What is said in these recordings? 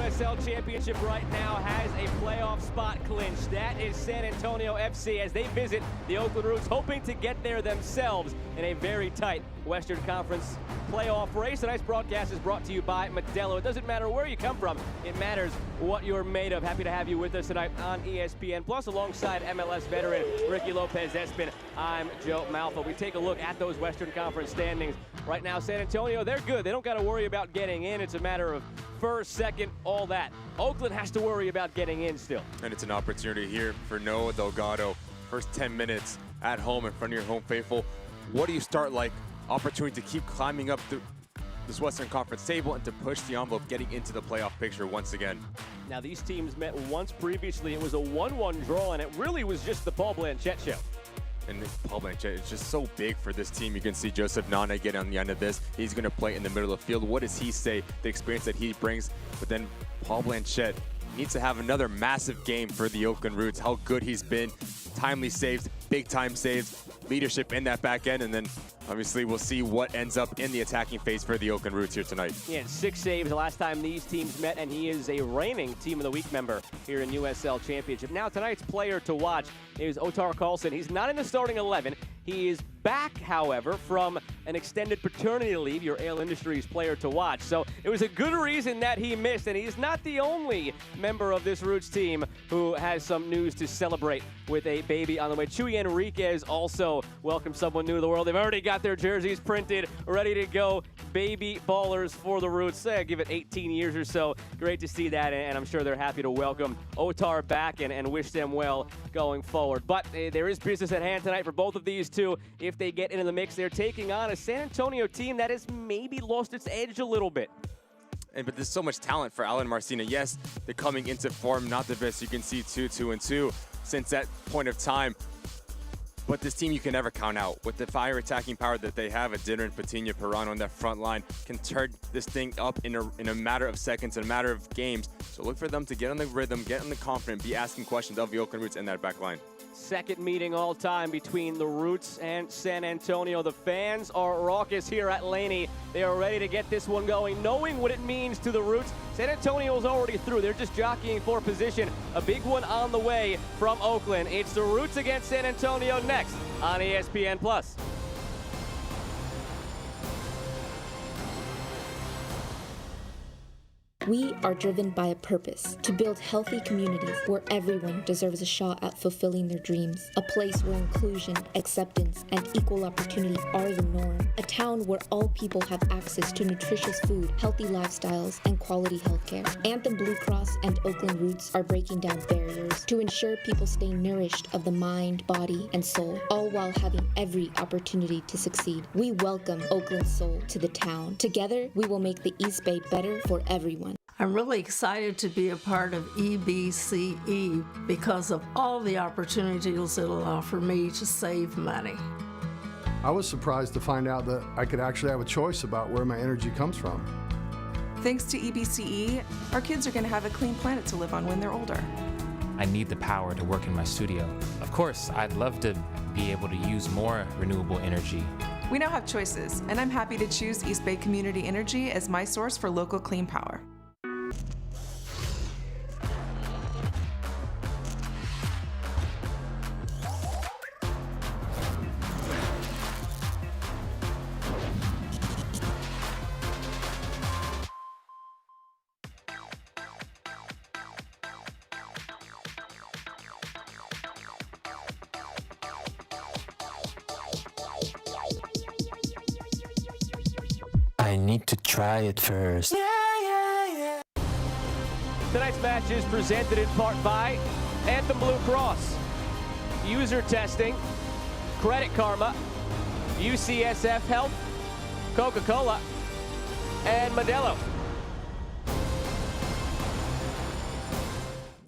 USL Championship right now has a playoff spot clinched. That is San Antonio FC as they visit the Oakland Roots, hoping to get there themselves in a very tight Western Conference playoff race. Tonight's broadcast is brought to you by Modelo. It doesn't matter where you come from, it matters what you're made of. Happy to have you with us tonight on ESPN Plus alongside MLS veteran Ricky Lopez-Espin. I'm Joe Malfa. We take a look at those Western Conference standings. Right now, San Antonio, they're good. They don't got to worry about getting in. It's a matter of first, second, all that. Oakland has to worry about getting in still. And it's an opportunity here for Noah Delgado. First 10 minutes at home in front of your home faithful. What do you start like? Opportunity to keep climbing up this Western Conference table and to push the envelope, getting into the playoff picture once again. Now, these teams met once previously. It was a 1-1 draw, and it really was just the Paul Blanchette show. And Paul Blanchette is just so big for this team. You can see Joseph Nana get on the end of this. He's going to play in the middle of the field. What does he say? The experience that he brings. But then Paul Blanchette needs to have another massive game for the Oakland Roots. How good he's been. Timely saves, big time saves, leadership in that back end, and then obviously we'll see what ends up in the attacking phase for the Oakland Roots here tonight. Yeah, 6 saves the last time these teams met, and he is a reigning Team of the Week member here in USL Championship. Now tonight's player to watch is Ottar Karlsson. He's not in the starting 11. He is back, however, from an extended paternity leave, your Ale Industries player to watch. So it was a good reason that he missed, and he's not the only member of this Roots team who has some news to celebrate with a baby on the way. Chuy Enriquez also welcomed someone new to the world. They've already got their jerseys printed, ready to go. Baby ballers for the Roots. Give it 18 years or so. Great to see that, and I'm sure they're happy to welcome Ottar back and wish them well going forward. But there is business at hand tonight for both of these two. If they get into the mix, they're taking on a San Antonio team that has maybe lost its edge a little bit. But there's so much talent for Alan Marcina. Yes, they're coming into form, not the best. You can see 2-2-2 since that point of time. But this team you can never count out. With the fire attacking power that they have, Adiner, Patino, Perrano on that front line can turn this thing up in a matter of seconds, in a matter of games. So look for them to get on the rhythm, get on the confidence, be asking questions of the Oakland Roots and that back line. Second meeting all time between the Roots and San Antonio. The fans are raucous here at Laney. They are ready to get this one going, knowing what it means to the Roots. San Antonio's already through. They're just jockeying for position. A big one on the way from Oakland. It's the Roots against San Antonio next on ESPN+. We are driven by a purpose to build healthy communities where everyone deserves a shot at fulfilling their dreams. A place where inclusion, acceptance, and equal opportunity are the norm. A town where all people have access to nutritious food, healthy lifestyles, and quality healthcare. Anthem Blue Cross and Oakland Roots are breaking down barriers to ensure people stay nourished of the mind, body, and soul, all while having every opportunity to succeed. We welcome Oakland Soul to the town. Together, we will make the East Bay better for everyone. I'm really excited to be a part of EBCE because of all the opportunities it'll offer me to save money. I was surprised to find out that I could actually have a choice about where my energy comes from. Thanks to EBCE, our kids are going to have a clean planet to live on when they're older. I need the power to work in my studio. Of course, I'd love to be able to use more renewable energy. We now have choices, and I'm happy to choose East Bay Community Energy as my source for local clean power. I need to try it first. Tonight's match is presented in part by Anthem Blue Cross, User Testing, Credit Karma, UCSF Health, Coca-Cola, and Modelo.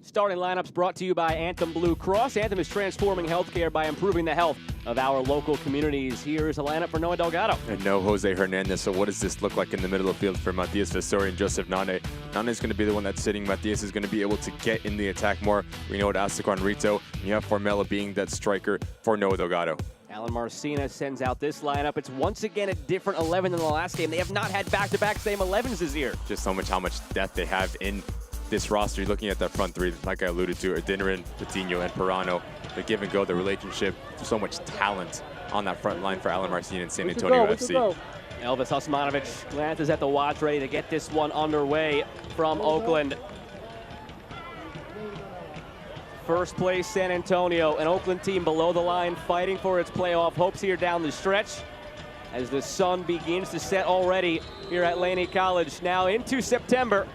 Starting lineups brought to you by Anthem Blue Cross. Anthem is transforming healthcare by improving the health of our local communities. Here is a lineup for Noah Delgado. And no Jose Hernandez. So what does this look like in the middle of the field for Matias Vestori and Joseph Nane? Nane is going to be the one that's sitting. Matias is going to be able to get in the attack more. We know it Astaquan Rito. And you have Formella being that striker for Noah Delgado. Alan Marcina sends out this lineup. It's once again a different 11 than the last game. They have not had back-to-back same 11s this year. Just how much depth they have in this roster, you're looking at that front three, like I alluded to, Adeniran, Patino, and Pirano. The give and go, the relationship, so much talent on that front line for Alan Marcin and San Antonio FC. Elvis Osmanovic glances at the watch, ready to get this one underway from Oakland. First place San Antonio, an Oakland team below the line fighting for its playoff hopes here down the stretch as the sun begins to set already here at Laney College. Now into September,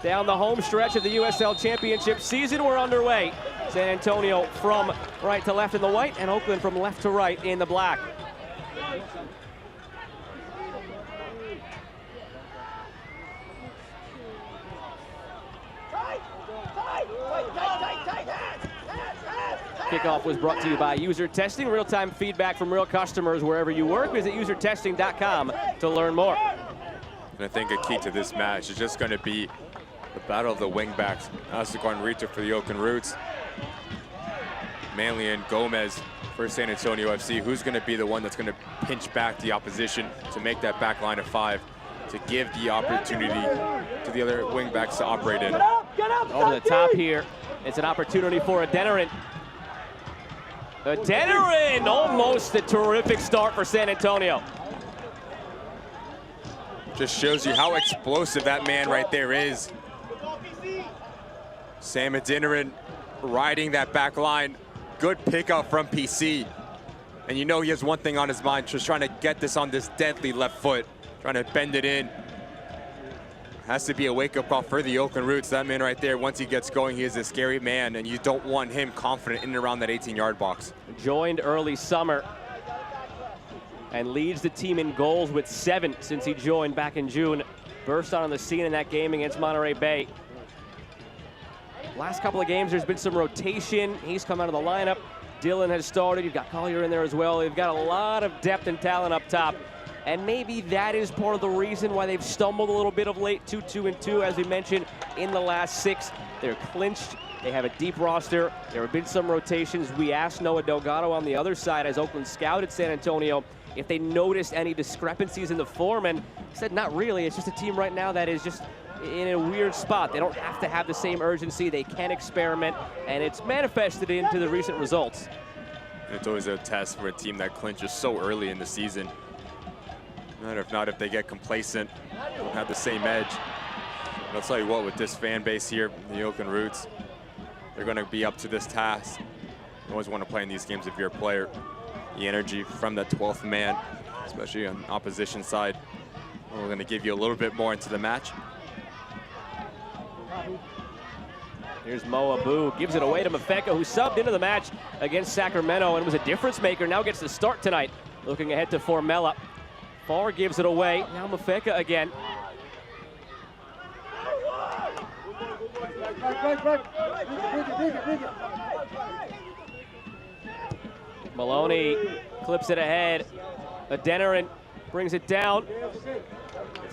down the home stretch of the USL Championship season, we're underway. San Antonio from right to left in the white and Oakland from left to right in the black. Kickoff was brought to you by User Testing. Real-time feedback from real customers wherever you work. Visit usertesting.com to learn more. And I think a key to this match is just going to be the battle of the wingbacks. Asuka and Rita for the Oakland Roots. Manley and Gomez for San Antonio FC. Who's going to be the one that's going to pinch back the opposition to make that back line of 5, to give the opportunity to the other wingbacks to operate in? Over the top here. It's an opportunity for Adeniran. Adeniran, almost a terrific start for San Antonio. Just shows you how explosive that man right there is. Sam Adeniran riding that back line. Good pickup from PC. And you know he has one thing on his mind, just trying to get this on this deadly left foot, trying to bend it in. Has to be a wake-up call for the Oakland Roots. That man right there, once he gets going, he is a scary man, and you don't want him confident in and around that 18-yard box. Joined early summer and leads the team in goals with 7 since he joined back in June. Burst on the scene in that game against Monterey Bay. Last couple of games, there's been some rotation. He's come out of the lineup. Dylan has started. You've got Collier in there as well. They've got a lot of depth and talent up top. And maybe that is part of the reason why they've stumbled a little bit of late, 2-2-2, as we mentioned, in the last 6. They're clinched. They have a deep roster. There have been some rotations. We asked Noah Delgado on the other side, as Oakland scouted San Antonio, if they noticed any discrepancies in the form, and he said not really. It's just a team right now that is just in a weird spot. They don't have to have the same urgency. They can experiment, and it's manifested into the recent results. And it's always a test for a team that clinches so early in the season. Not if they get complacent, don't have the same edge. And I'll tell you what, with this fan base here, the Oakland Roots, they're going to be up to this task. You always want to play in these games if you're a player. The energy from the 12th man, especially on the opposition side, we're going to give you a little bit more into the match. Here's Mo Abu, gives it away to Mafeka, who subbed into the match against Sacramento and was a difference maker. Now gets the start tonight. Looking ahead to Formella. Farr gives it away. Now Mafeka again. Maloney clips it ahead. Adeniran brings it down.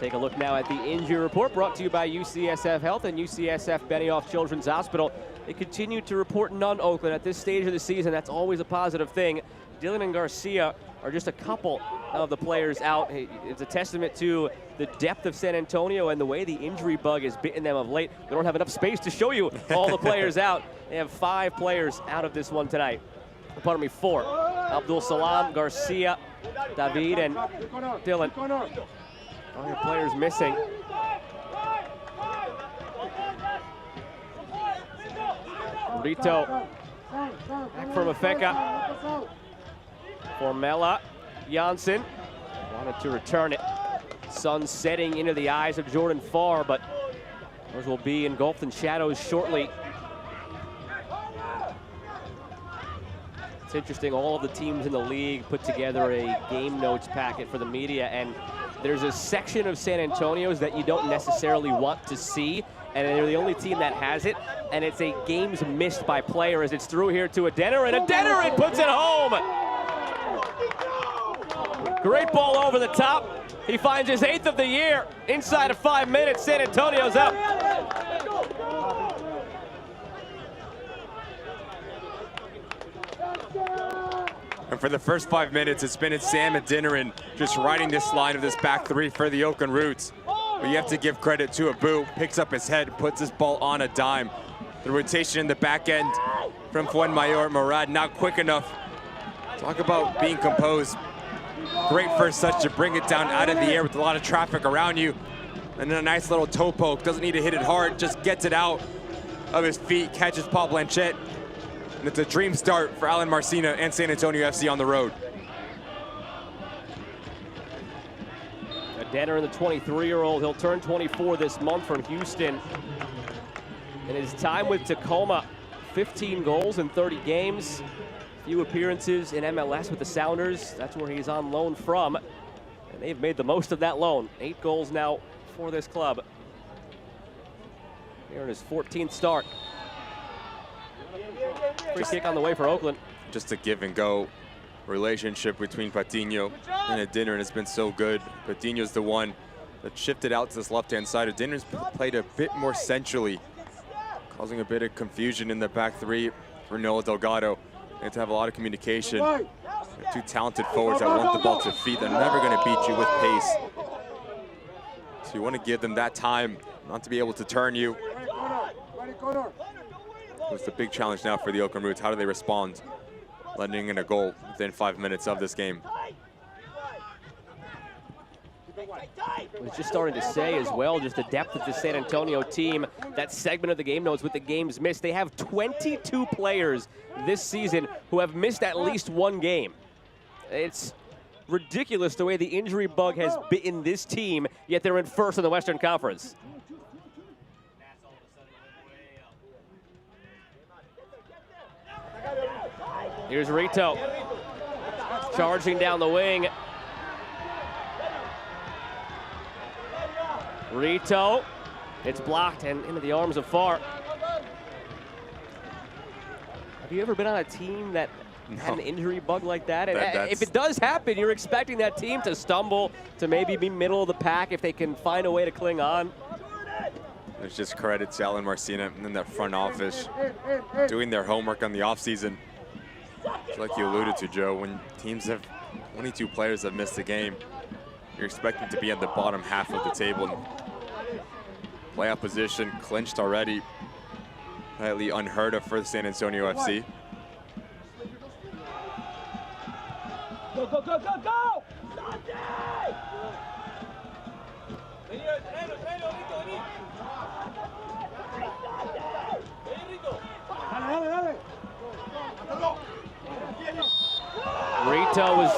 Take a look now at the injury report brought to you by UCSF Health and UCSF Benioff Children's Hospital. They continue to report none Oakland at this stage of the season. That's always a positive thing. Dylan and Garcia are just a couple of the players out. It's a testament to the depth of San Antonio and the way the injury bug has bitten them of late. They don't have enough space to show you all the players out. They have 5 players out of this one tonight. Pardon me, 4. Abdul Salam, Garcia, David, and Dylan. All your players missing. Rito, back for Mafeka. Formella, Janssen wanted to return it. Sun setting into the eyes of Jordan Farr, but those will be engulfed in shadows shortly. It's interesting, all of the teams in the league put together a game notes packet for the media, and there's a section of San Antonio's that you don't necessarily want to see, and they're the only team that has it, and it's a games missed by player as it's through here to Adeniran. Adeniran puts it home! Great ball over the top. He finds his 8th of the year. Inside of 5 minutes, San Antonio's up. And for the first 5 minutes, it's been Sam Adeniran just riding this line of this back 3 for the Oakland Roots. But you have to give credit to Abu. Picks up his head, puts his ball on a dime. The rotation in the back end from Fuenmayor. Murad not quick enough. Talk about being composed. Great first touch to bring it down out of the air with a lot of traffic around you. And then a nice little toe poke. Doesn't need to hit it hard, just gets it out of his feet, catches Paul Blanchette. And it's a dream start for Alan Marcina and San Antonio FC on the road. A Denner, the 23-year-old, he'll turn 24 this month from Houston. In his time with Tacoma, 15 goals in 30 games. Few appearances in MLS with the Sounders. That's where he's on loan from. And they've made the most of that loan. 8 goals now for this club. Here in his 14th start. Free kick on the way for Oakland. Just a give and go relationship between Patino and Dinner, and it's been so good. Patino's the one that shifted out to this left-hand side. Dinner's played a bit more centrally, causing a bit of confusion in the back three for Noah Delgado. They have to have a lot of communication. They're two talented forwards that want the ball to feet. They're never going to beat you with pace. So you want to give them that time not to be able to turn you. It's the big challenge now for the Oakland Roots. How do they respond, letting in a goal within 5 minutes of this game? I was just starting to say as well, just the depth of the San Antonio team. That segment of the game notes with the games missed. They have 22 players this season who have missed at least one game. It's ridiculous the way the injury bug has bitten this team, yet they're in first in the Western Conference. Here's Rito, charging down the wing. Rito, it's blocked and into the arms of Farr. Have you ever been on a team that had an injury bug like that? And if it does happen, you're expecting that team to stumble, to maybe be middle of the pack if they can find a way to cling on. There's just credit to Alan Marcina and then that front office doing their homework on the offseason. Like you alluded to, Joe, when teams have 22 players that missed the game, you're expecting to be at the bottom half of the table. Playoff position clinched already. Highly unheard of for the San Antonio FC. Go, go, go, go, go! Rito was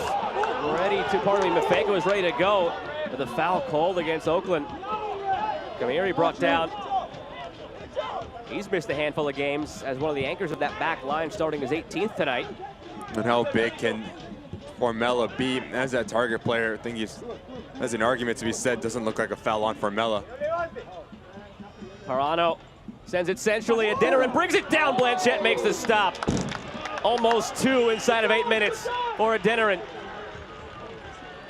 ready to, Mafeka was ready to go, but the foul called against Oakland. Kamiri brought down. He's missed a handful of games as one of the anchors of that back line, starting his 18th tonight. And how big can Formella be as that target player? I think there's an argument to be said, doesn't look like a foul on Formella. Parano sends it centrally at Dinner and brings it down. Blanchette makes the stop. Almost 2 inside of 8 minutes for Adeniran.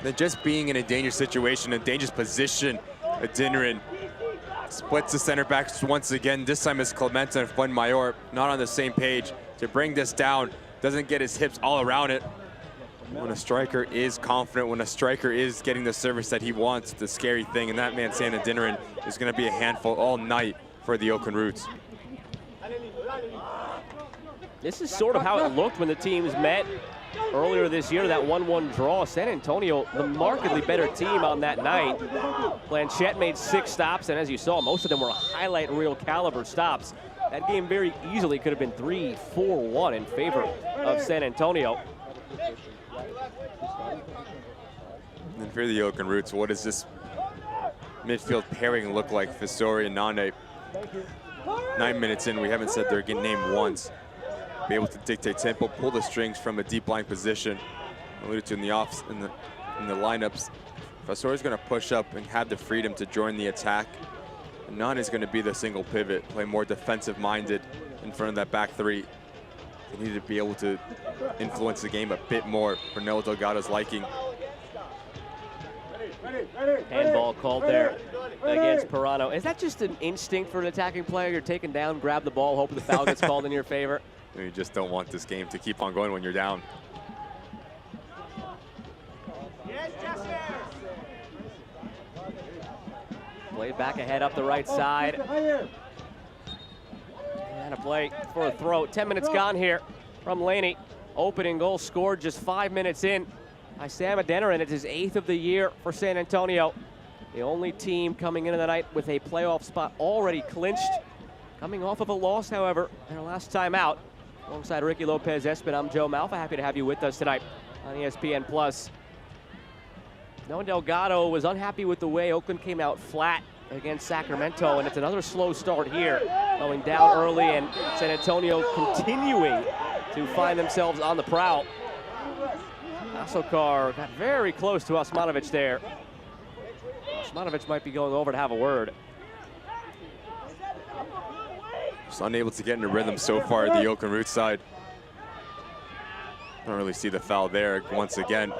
Then just being in a dangerous situation, a dangerous position, Adeniran splits the center backs once again. This time it's Clementa and Fuenmayor not on the same page to bring this down. Doesn't get his hips all around it. When a striker is confident, when a striker is getting the service that he wants, the scary thing, and that man, San Adeniran, is going to be a handful all night for the Oakland Roots. This is sort of how it looked when the teams met earlier this year, that 1-1 draw. San Antonio, the markedly better team on that night. Blanchette made 6 stops, and as you saw, most of them were highlight reel caliber stops. That game very easily could have been 3-4-1 in favor of San Antonio. And for the Oakland Roots, what does this midfield pairing look like? Fisori and Nane. 9 minutes in, we haven't said they're getting named once. Be able to dictate tempo, pull the strings from a deep line position. Alluded to in the lineups. Fisori's going to push up and have the freedom to join the attack. And Nane is going to be the single pivot, play more defensive-minded in front of that back three. They need to be able to influence the game a bit more for Noah Delgado's liking. Handball called there against Parano. Is that just an instinct for an attacking player? You're taken down, grab the ball, hope the foul gets called in your favor? You just don't want this game to keep on going when you're down. Play back ahead up the right side. And a play for a throw. 10 minutes gone here from Laney. Opening goal scored just 5 minutes in by Sam Adeniran. It's his 8th of the year for San Antonio. The only team coming into the night with a playoff spot already clinched. Coming off of a loss, however, their last time out. Alongside Ricky Lopez-Espin, I'm Joe Malfa. Happy to have you with us tonight on ESPN+. Noah Delgado was unhappy with the way Oakland came out flat against Sacramento, and it's another slow start here, going down early, and San Antonio continuing to find themselves on the prowl. Asokar got very close to Osmanovic there. Osmanovic might be going over to have a word. Just unable to get into rhythm so far at the Oakland Roots side. Don't really see the foul there once again.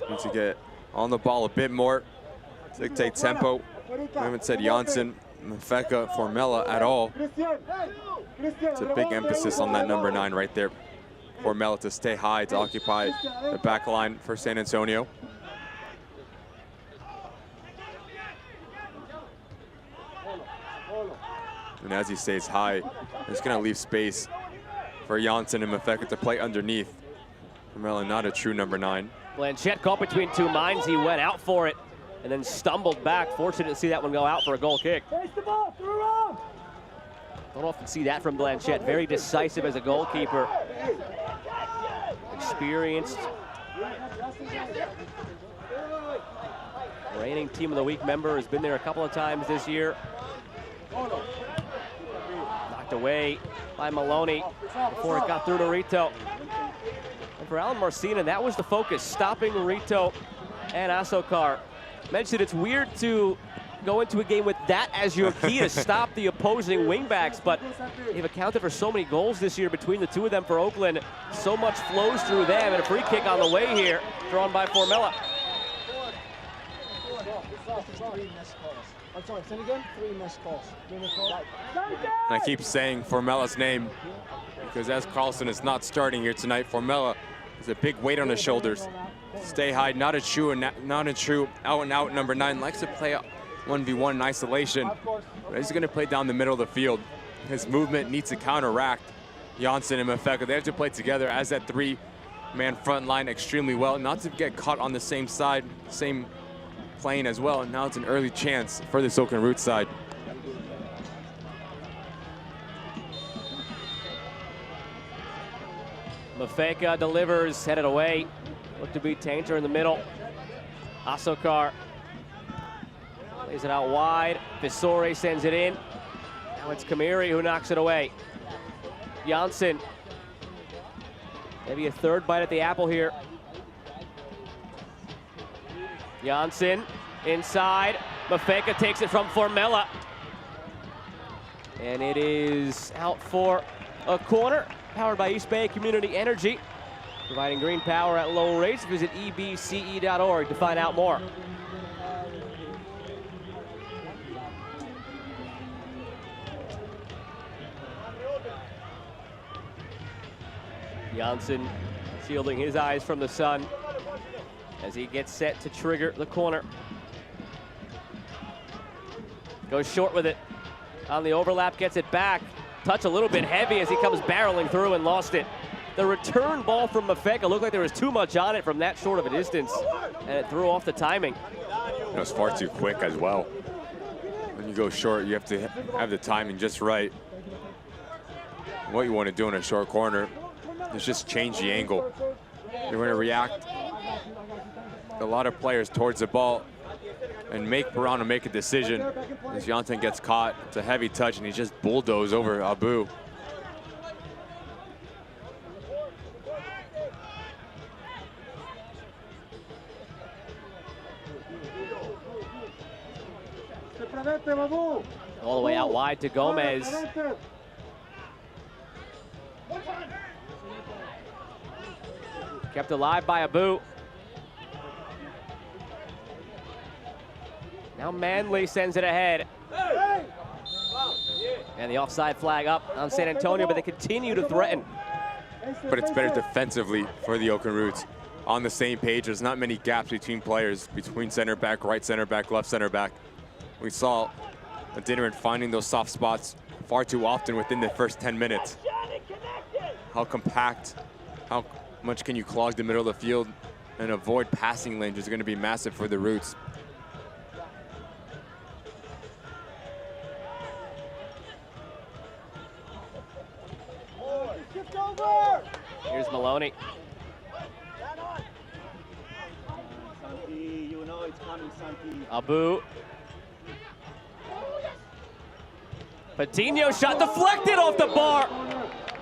Need to get on the ball a bit more, dictate tempo. I haven't said Janssen, Mafeka, Formella at all. It's a big emphasis on that number 9 right there. Formella to stay high, to occupy the back line for San Antonio. And as he stays high, it's going to leave space for Janssen and Mafeka to play underneath. Formella not a true number 9. Blanchette caught between two minds. He went out for it and then stumbled back. Fortunate to see that one go out for a goal kick. Don't often see that from Blanchette. Very decisive as a goalkeeper. Experienced. Reigning Team of the Week member, has been there a couple of times this year. Knocked away by Maloney before it got through to Rito. And for Alan Marcina, that was the focus, stopping Rito and Asokar. Mentioned it's weird to go into a game with that as your key to stop the opposing wingbacks, but they've accounted for so many goals this year between the two of them for Oakland. So much flows through them, and a free kick on the way here, drawn by Formella. I keep saying Formella's name because as Carlson is not starting here tonight, Formella is a big weight on his shoulders. Stay high, not a true out-and-out number 9. Likes to play 1v1 in isolation. But he's going to play down the middle of the field. His movement needs to counteract Janssen and Mafeka. They have to play together as that 3-man front line extremely well, not to get caught on the same side, same plane as well. And now it's an early chance for this Oakland Roots side. Mafeka delivers, headed away. Look to be Tainter in the middle. Asokar plays it out wide. Visore sends it in. Now it's Kamiri who knocks it away. Janssen, maybe a third bite at the apple here. Janssen inside. Mafeka takes it from Formella. And it is out for a corner. Powered by East Bay Community Energy. Providing green power at low rates. Visit ebce.org to find out more. Janssen shielding his eyes from the sun as he gets set to trigger the corner. Goes short with it. On the overlap, gets it back. Touch a little bit heavy as he comes barreling through and lost it. The return ball from Mafeka looked like there was too much on it from that short of a distance, and it threw off the timing. It was far too quick as well. When you go short, you have to have the timing just right. What you want to do in a short corner is just change the angle. You're going to react a lot of players towards the ball and make Pirano make a decision. As Janssen gets caught, it's a heavy touch, and he just bulldozed over Abu. All the way out wide to Gomez. Kept alive by Abu. Now Manley sends it ahead. And the offside flag up on San Antonio, but they continue to threaten. but it's better defensively for the Oakland Roots. On the same page, there's not many gaps between players, between center back, right center back, left center back. We saw Adeniran finding those soft spots far too often within the first 10 minutes. How compact, how much can you clog the middle of the field and avoid passing lanes is going to be massive for the Roots. Here's Maloney. You know it's coming, Santi. Abu. Patino shot deflected off the bar.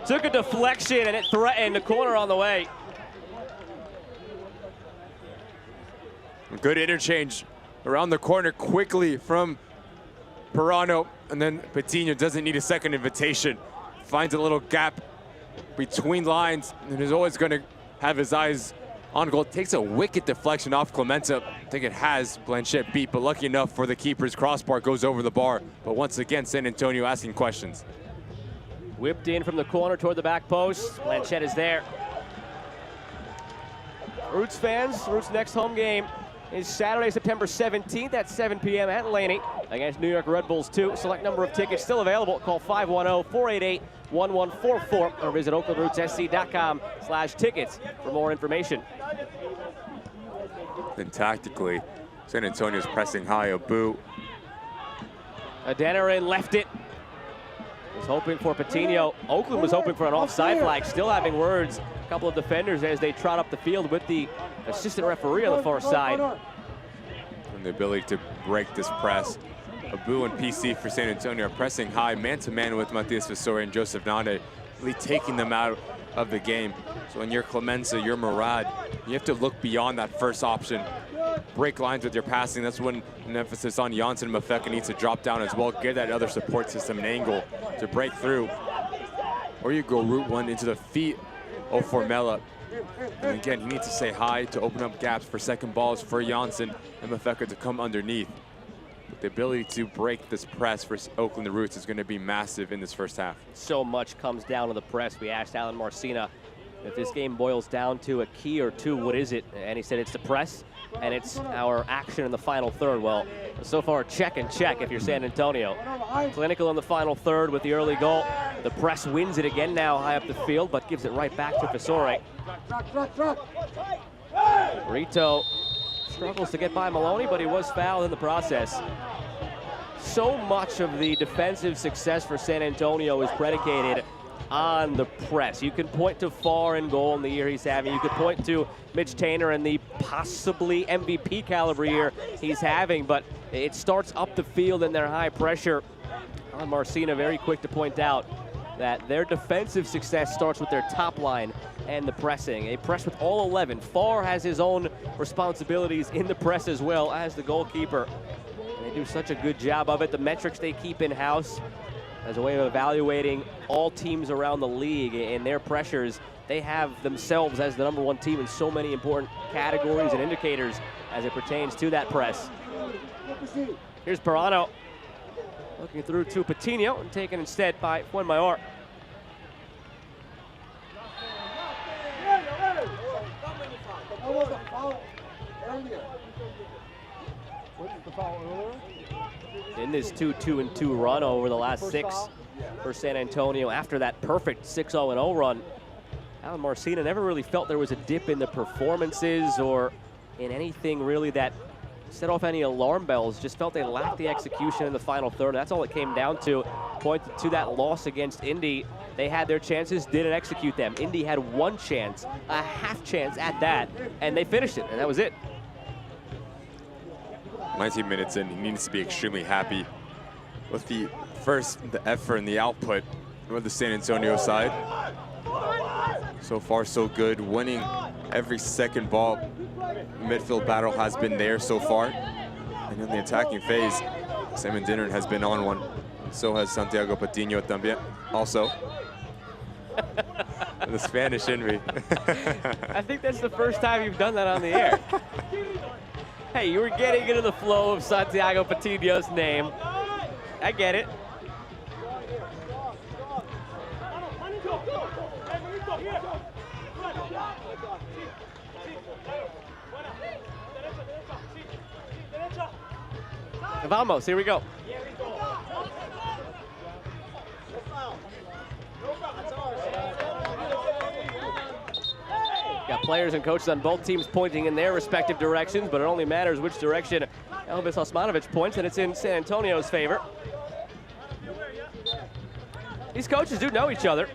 Took a deflection and it threatened the corner on the way. Good interchange around the corner quickly from Pirano, and then Patino doesn't need a second invitation. Finds a little gap between lines and is always going to have his eyes on goal. Takes a wicked deflection off Clemenza. I think it has Blanchette beat, but lucky enough for the keeper's crossbar, goes over the bar. But once again, San Antonio asking questions. Whipped in from the corner toward the back post. Blanchette is there. Roots fans, Roots' next home game is Saturday, September 17th at 7 p.m. at Laney against New York Red Bulls 2. Select number of tickets still available. Call 510-488-1144 or visit oaklandrootssc.com/tickets for more information. Then tactically, San Antonio's pressing high. Abu. Adeniran left it. Was hoping for Patino. Oakland was hoping for an offside flag. Still having words. A couple of defenders as they trot up the field with the assistant referee on the far side. And the ability to break this press. Abu and PC for San Antonio are pressing high, man-to-man with Matias Visori and Joseph Nane, really taking them out of the game. So when you're Clemenza, you're Murad, you have to look beyond that first option. Break lines with your passing. That's when an emphasis on Janssen and Mafeka needs to drop down as well, get that other support system an angle to break through. Or you go route one into the feet of Formella. And again, he needs to stay high to open up gaps for second balls for Janssen and Mafeka to come underneath. But the ability to break this press for Oakland the Roots is going to be massive in this first half. So much comes down to the press. We asked Alan Marcina if this game boils down to a key or two, what is it? And he said it's the press and it's our action in the final third. Well, so far, check and check if you're San Antonio. Clinical in the final third with the early goal. The press wins it again now high up the field, but gives it right back to Visori. Rito struggles to get by Maloney, but he was fouled in the process. So much of the defensive success for San Antonio is predicated on the press. You can point to Farr in goal in the year he's having. You could point to Mitch Tainer in the possibly MVP caliber year he's having, but it starts up the field in their high pressure. Alan Marcina very quick to point out that their defensive success starts with their top line and the pressing. A press with all 11. Farr has his own responsibilities in the press as well as the goalkeeper. And they do such a good job of it. The metrics they keep in-house as a way of evaluating all teams around the league and their pressures. They have themselves as the #1 team in so many important categories and indicators as it pertains to that press. Here's Pirano looking through to Patino and taken instead by Fuenmayor. In this 2-2-2 run over the last 6 for San Antonio after that perfect 6-0-0 run, Alan Marcina never really felt there was a dip in the performances or in anything really that set off any alarm bells. Just felt they lacked the execution in the final third. That's all it came down to. Pointed to that loss against Indy. They had their chances, didn't execute them. Indy had one chance, a half chance at that, and they finished it, and that was it. 19 minutes in, he needs to be extremely happy with the effort and the output with the San Antonio side. So far, so good, winning every second ball. Midfield battle has been there so far. And in the attacking phase, Sam Adeniran has been on one. So has Santiago Patino también, also. The Spanish in me. I think that's the first time you've done that on the air. Hey, you were getting into the flow of Santiago Patino's name. I get it. Vamos, here we go. Got players and coaches on both teams pointing in their respective directions, but it only matters which direction Elvis Osmanovic points, and it's in San Antonio's favor. These coaches do know each other.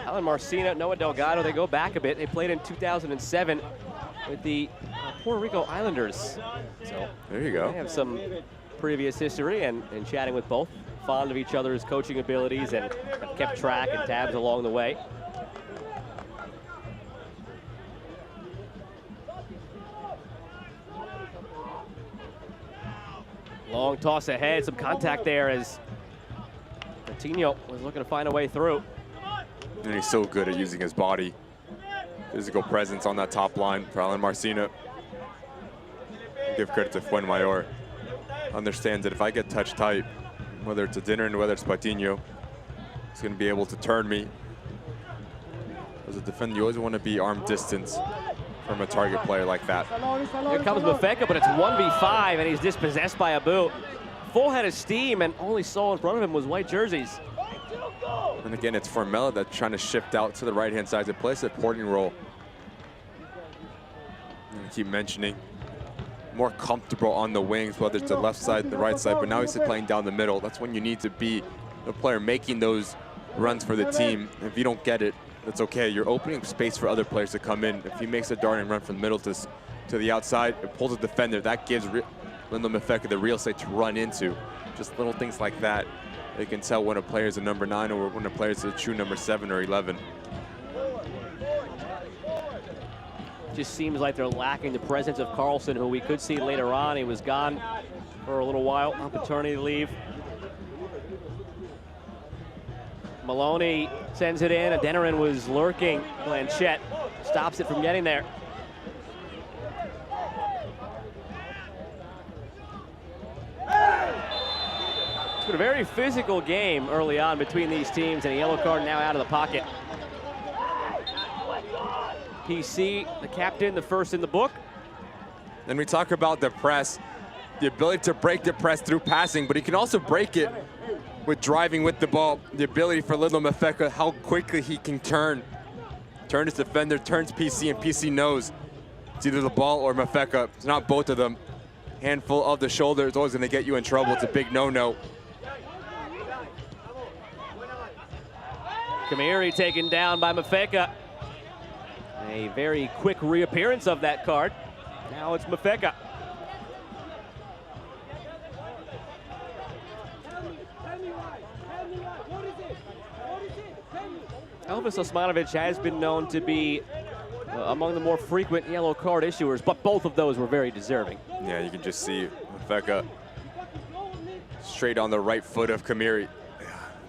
Alan Marcina, Noah Delgado, they go back a bit. They played in 2007 with the Puerto Rico Islanders. So there you go. They have some previous history, and chatting with both, fond of each other's coaching abilities and have kept track and tabs along the way. Long toss ahead, some contact there as Coutinho was looking to find a way through. And he's so good at using his body. Physical presence on that top line for Alan Marcina. Give credit to Fuenmayor. Understands that if I get touch tight, whether it's a dinner and whether it's Patiño, he's going to be able to turn me. As a defender, you always want to be arm distance from a target player like that. Here comes Mafeka, but it's 1v5, and he's dispossessed by Abu. Full head of steam, and all he saw in front of him was white jerseys. And again, it's Formella that's trying to shift out to the right-hand side to play a supporting role. And I keep mentioning, more comfortable on the wings, whether it's the left side, the right side, but now he's playing down the middle. That's when you need to be the player making those runs for the team. If you don't get it, that's okay. You're opening space for other players to come in. If he makes a darting run from the middle to the outside, it pulls a defender. That gives Lindell Mafeka the real estate to run into. Just little things like that. You can tell when a player is a number 9 or when a player is a true number 7 or 11. Just seems like they're lacking the presence of Carlson, who we could see later on. He was gone for a little while on paternity leave. Maloney sends it in. Adeniran was lurking. Blanchette stops it from getting there. It's been a very physical game early on between these teams, and a yellow card now out of the pocket. PC, the captain, the first in the book. Then we talk about the press, the ability to break the press through passing, but he can also break it with driving with the ball. The ability for Lindell Mafeka, how quickly he can turn his defender, turns PC, and PC knows it's either the ball or Mafeka. It's not both of them. Handful of the shoulder is always going to get you in trouble. It's a big no-no. Kamiri taken down by Mafeka. A very quick reappearance of that card. Now it's Mafeka. Elvis Osmanovic has been known to be among the more frequent yellow card issuers, but both of those were very deserving. Yeah, you can just see Mafeka straight on the right foot of Kamiri.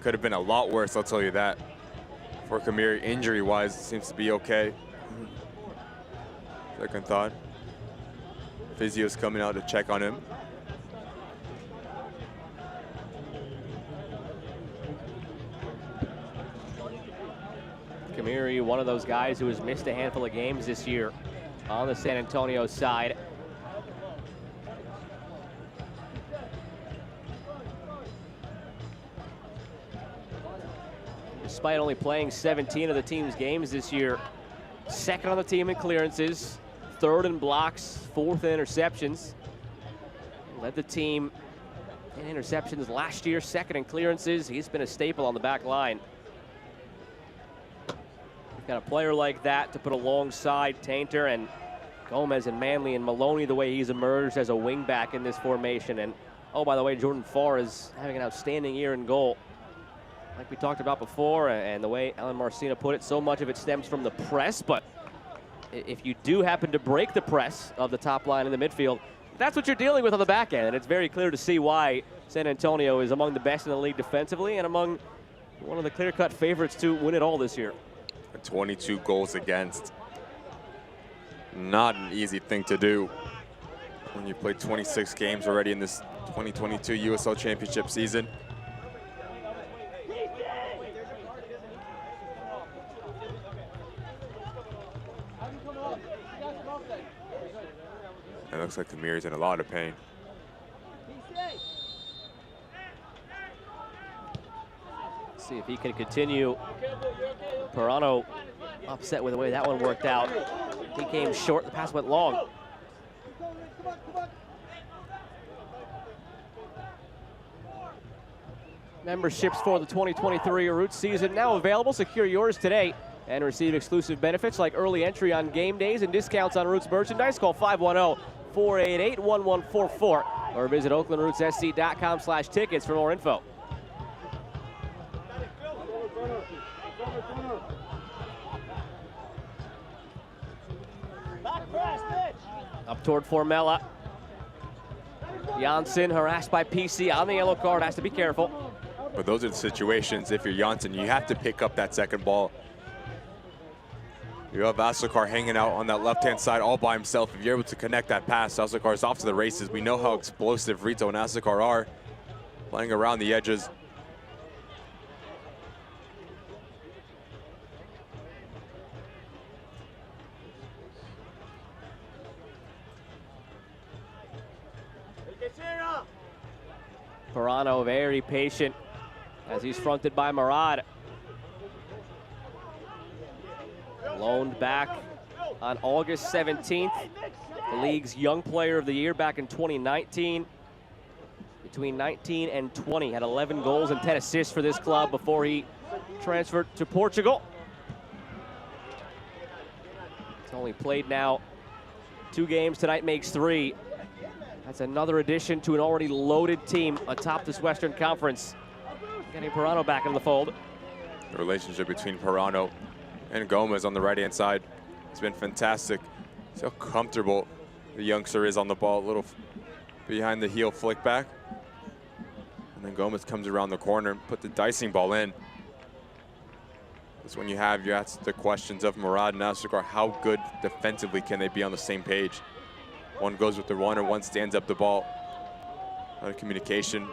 Could have been a lot worse, I'll tell you that. For Kamiri, injury-wise, it seems to be okay. Second thought. Physio's coming out to check on him. Kamiri, one of those guys who has missed a handful of games this year on the San Antonio side. Despite only playing 17 of the team's games this year, second on the team in clearances, third in blocks, fourth in interceptions. Led the team in interceptions last year, second in clearances. He's been a staple on the back line. You've got a player like that to put alongside Tainter and Gomez and Manley and Maloney, the way he's emerged as a wingback in this formation. And, oh, by the way, Jordan Farr is having an outstanding year in goal. Like we talked about before, and the way Alan Marcina put it, so much of it stems from the press, but if you do happen to break the press of the top line in the midfield, that's what you're dealing with on the back end, and it's very clear to see why San Antonio is among the best in the league defensively and among one of the clear-cut favorites to win it all this year. 22 goals against. Not an easy thing to do when you play 26 games already in this 2022 USL Championship season. It looks like Kamiri's in a lot of pain. See if he can continue. Pirano upset with the way that one worked out. He came short, the pass went long. Memberships for the 2023 Roots season now available. Secure yours today and receive exclusive benefits like early entry on game days and discounts on Roots merchandise. Call 510-488-1144 or visit oaklandrootssc.com/tickets for more info. Up toward Formella. Janssen harassed by PC on the yellow card, has to be careful. But those are the situations, if you're Janssen, you have to pick up that second ball. You have Asokar hanging out on that left-hand side all by himself. If you're able to connect that pass, Asokar's off to the races. We know how explosive Rito and Asokar are, playing around the edges. Pirano very patient as he's fronted by Murad. Loaned back on August 17th. The league's Young Player of the Year back in 2019. Between 19 and 20, had 11 goals and 10 assists for this club before he transferred to Portugal. He's only played now 2 games, tonight makes 3. That's another addition to an already loaded team atop this Western Conference. Getting Pirano back in the fold. The relationship between Pirano and Gomez on the right-hand side has been fantastic. See how comfortable the youngster is on the ball. A little behind the heel flick back. And then Gomez comes around the corner and put the dicing ball in. That's when you ask the questions of Murad and Asokar. How good defensively can they be on the same page? One goes with the runner, one stands up the ball. A lot of communication.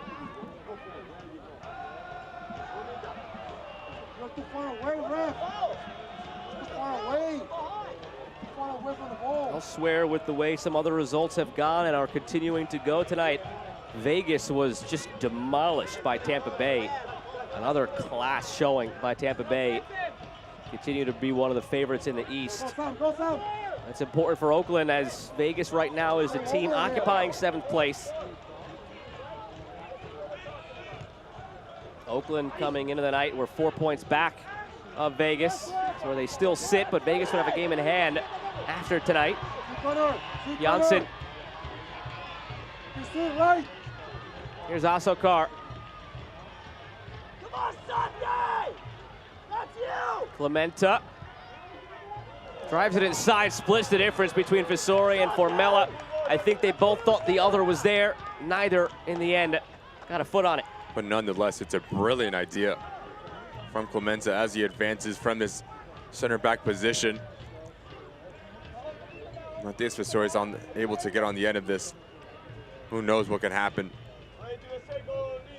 I'll swear with the way some other results have gone and are continuing to go tonight, Vegas was just demolished by Tampa Bay. Another class showing by Tampa Bay. Continue to be one of the favorites in the East. That's important for Oakland as Vegas right now is the team occupying 7th place. Oakland coming into the night, we're 4 points back of Vegas. So they still sit, but Vegas would have a game in hand after tonight. Janssen. Here's Asokar. Come on, Sunday! That's you! Clementa. Drives it inside, splits the difference between Visori and Formella. I think they both thought the other was there. Neither, in the end, got a foot on it. But nonetheless, it's a brilliant idea from Clementa as he advances from this center back position. Matthias Visori is able to get on the end of this. Who knows what can happen.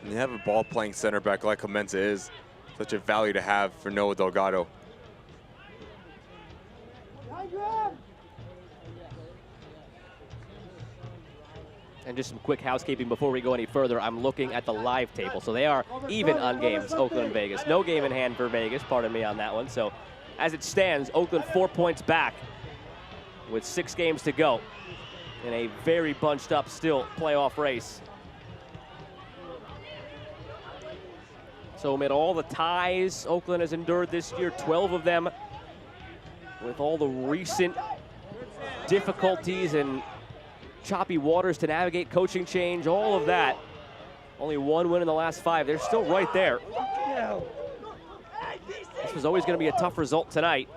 And you have a ball-playing center back like Clementa is such a value to have for Noah Delgado. And just some quick housekeeping before we go any further. I'm looking at the live table. So they are even on games, Oakland and Vegas. No game in hand for Vegas, pardon me on that one. So as it stands, Oakland 4 points back with 6 games to go in a very bunched up still playoff race. So amid all the ties Oakland has endured this year, 12 of them, with all the recent difficulties and choppy waters to navigate, coaching change, all of that. Only 1 win in the last 5. They're still right there. This was always going to be a tough result tonight.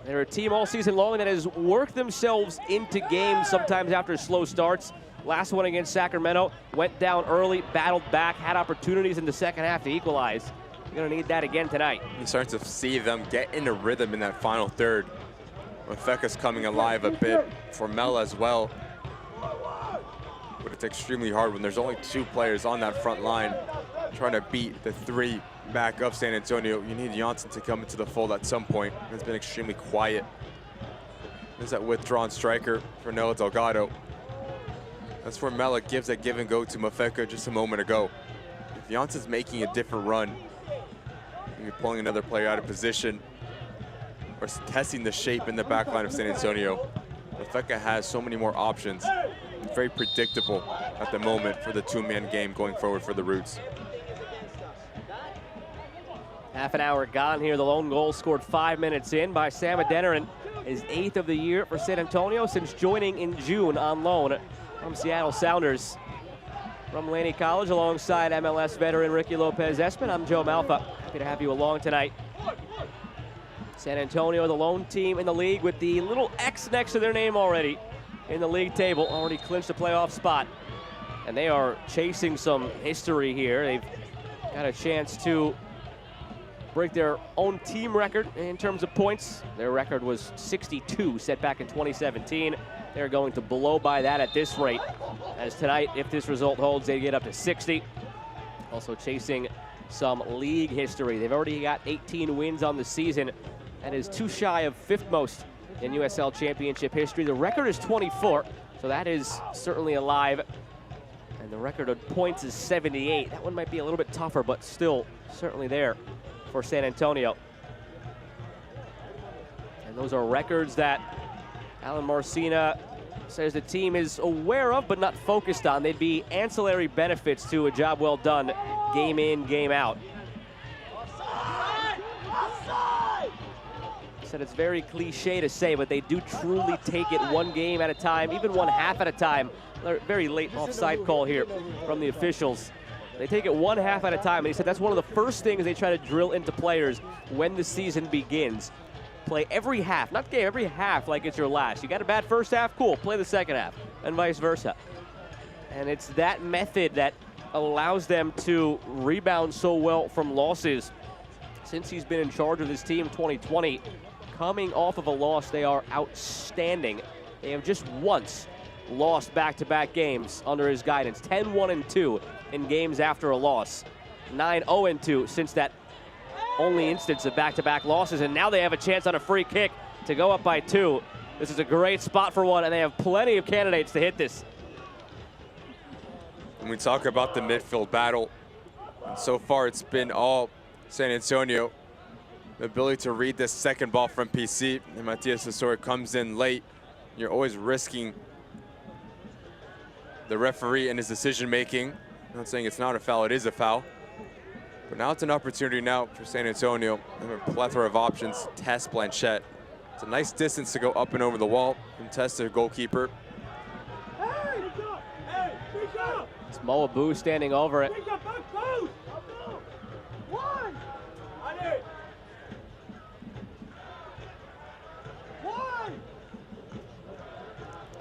They're a team all season long that has worked themselves into games sometimes after slow starts. Last one against Sacramento, went down early, battled back, had opportunities in the second half to equalize. You're going to need that again tonight. You're starting to see them get into rhythm in that final third. Mafeka's coming alive a bit. Formella as well. But it's extremely hard when there's only 2 players on that front line trying to beat the 3 back of San Antonio. You need Janssen to come into the fold at some point. It's been extremely quiet. There's that withdrawn striker for Noah Delgado. That's where Mela gives that give and go to Mafeka just a moment ago. If Jansen's making a different run, maybe pulling another player out of position, or testing the shape in the back line of San Antonio, Mafeka has so many more options. It's very predictable at the moment for the two-man game going forward for the Roots. Half an hour gone here. The lone goal scored 5 minutes in by Sam Adeniran, his 8th of the year for San Antonio since joining in June on loan from Seattle Sounders. From Laney College, alongside MLS veteran Ricky Lopez-Espin, I'm Joe Malfa. Happy to have you along tonight. San Antonio, the lone team in the league with the little X next to their name already in the league table, already clinched a playoff spot. And they are chasing some history here. They've got a chance to break their own team record in terms of points. Their record was 62, set back in 2017. They're going to blow by that at this rate, as tonight, if this result holds, they get up to 60. Also chasing some league history. They've already got 18 wins on the season. That is too shy of 5th most in USL Championship history. The record is 24, so that is certainly alive. And the record of points is 78. That one might be a little bit tougher, but still certainly there for San Antonio. And those are records that Alan Marcina says the team is aware of but not focused on. They'd be ancillary benefits to a job well done, game in, game out. Said it's very cliche to say, but they do truly take it one game at a time, even one half at a time. Very late offside call here from the officials. They take it one half at a time, and he said that's one of the first things they try to drill into players when the season begins. Play every half, not game, every half like it's your last. You got a bad first half, cool, play the second half, and vice versa. And it's that method that allows them to rebound so well from losses. Since he's been in charge of this team 2020, coming off of a loss, they are outstanding. They have just once lost back-to-back games under his guidance. 10-1-2 in games after a loss. 9-0-2 since that only instance of back-to-back losses, and now they have a chance on a free kick to go up by 2. This is a great spot for one, and they have plenty of candidates to hit this. When we talk about the midfield battle, so far it's been all San Antonio. The ability to read this second ball from PC, and Matias Tesoro comes in late. You're always risking the referee and his decision-making. I'm not saying it's not a foul, it is a foul. But now it's an opportunity now for San Antonio. They have a plethora of options. Test Blanchette. It's a nice distance to go up and over the wall and test their goalkeeper. It's Moabu standing over it.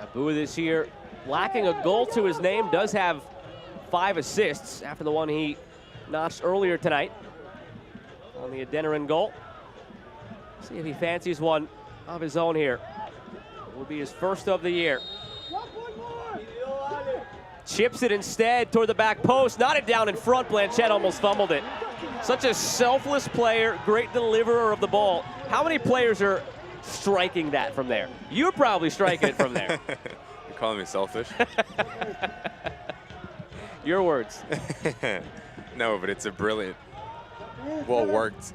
Abu this year, lacking a goal to his name, does have 5 assists after the one he notched earlier tonight on the Adeniran goal. See if he fancies one of his own here. It will be his first of the year. Chips it instead toward the back post, not it down in front. Blanchette almost fumbled it. Such a selfless player, great deliverer of the ball. How many players are striking that from there? You're probably striking it from there. You're calling me selfish? Your words. No, but it's a brilliant, well-worked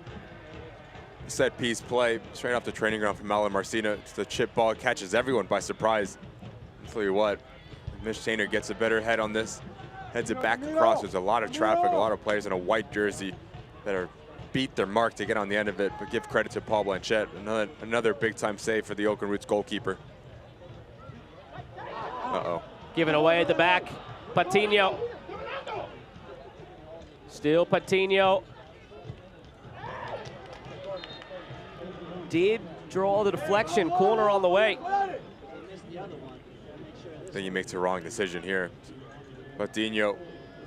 set-piece play straight off the training ground from Alan Marcina. It's the chip ball, catches everyone by surprise. I'll tell you what, Mitch Tainer gets a better head on this, heads it back across. There's a lot of traffic, a lot of players in a white jersey that are beat their mark to get on the end of it, but give credit to Paul Blanchette. Another big-time save for the Oakland Roots goalkeeper. Uh-oh. Given away at the back, Patino. Still Patino. Did draw the deflection, corner on the way. I think he makes a wrong decision here. Patino,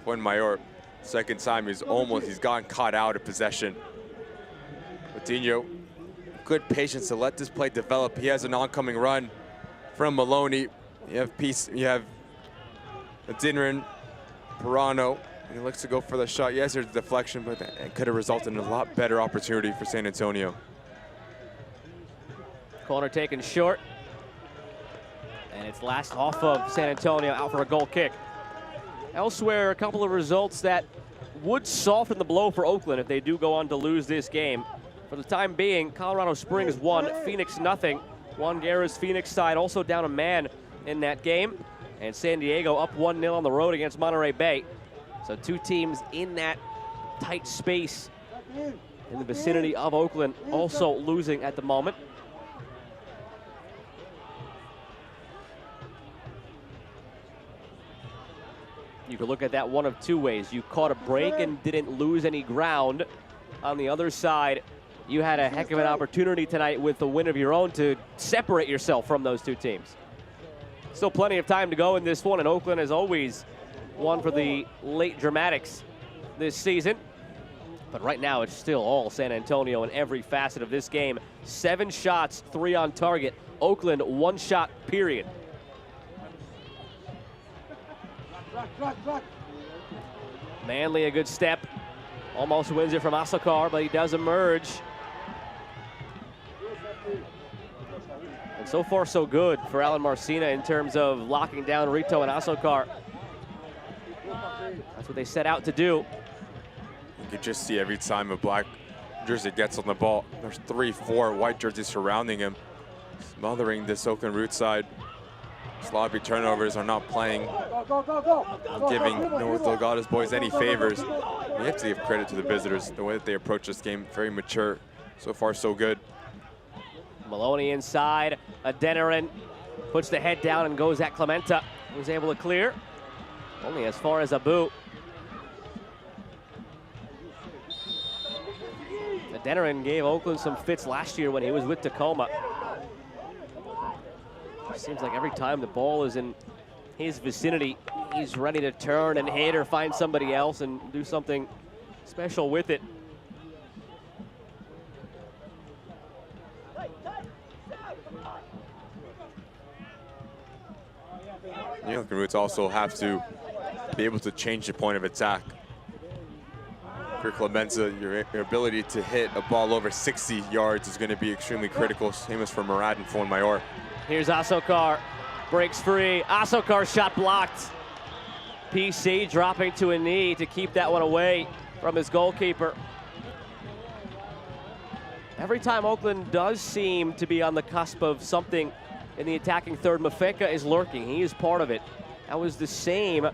Fuenmayor, second time he's gotten caught out of possession. Patino, good patience to let this play develop. He has an oncoming run from Maloney. You have Adeniran, Pirano, and he looks to go for the shot. Yes, there's a deflection, but it could have resulted in a lot better opportunity for San Antonio. Corner taken short. And It's last off of San Antonio, out for a goal kick. Elsewhere, a couple of results that would soften the blow for Oakland if they do go on to lose this game. For the time being, Colorado Springs 1, Phoenix 0. Juan Guerra's Phoenix side also down a man in that game. And San Diego up 1-0 on the road against Monterey Bay. So two teams in that tight space in the vicinity of Oakland also losing at the moment. You could look at that one of two ways. You caught a break and didn't lose any ground. On the other side, you had a heck of an opportunity tonight with a win of your own to separate yourself from those two teams. Still plenty of time to go in this one, and Oakland has always won for the late dramatics this season. But right now, it's still all San Antonio in every facet of this game. 7 shots, 3 on target. Oakland, 1 shot, period. Manley, a good step. Almost wins it from Asokar, but he does emerge. And so far, so good for Alan Marcina in terms of locking down Rito and Asokar. That's what they set out to do. You can just see every time a black jersey gets on the ball, there's 3, 4 white jerseys surrounding him, smothering this Oakland Root side. Sloppy turnovers are not playing, giving North Delgado's boys any favors. You have to give credit to the visitors, the way that they approach this game, very mature. So far, so good. Maloney inside, Adeniran puts the head down and goes at Clementa, who's able to clear. Only as far as Abu. Adeniran gave Oakland some fits last year when he was with Tacoma. Seems like every time the ball is in his vicinity, he's ready to turn and hit or find somebody else and do something special with it. The Oakland Roots also have to be able to change the point of attack. For Clemenza, your ability to hit a ball over 60 yards is going to be extremely critical. Same as for Murad and Fuenmayor. Here's Asokar, breaks free. Asokar shot blocked. PC dropping to a knee to keep that one away from his goalkeeper. Every time Oakland does seem to be on the cusp of something in the attacking third, Mafeka is lurking. He is part of it. That was the same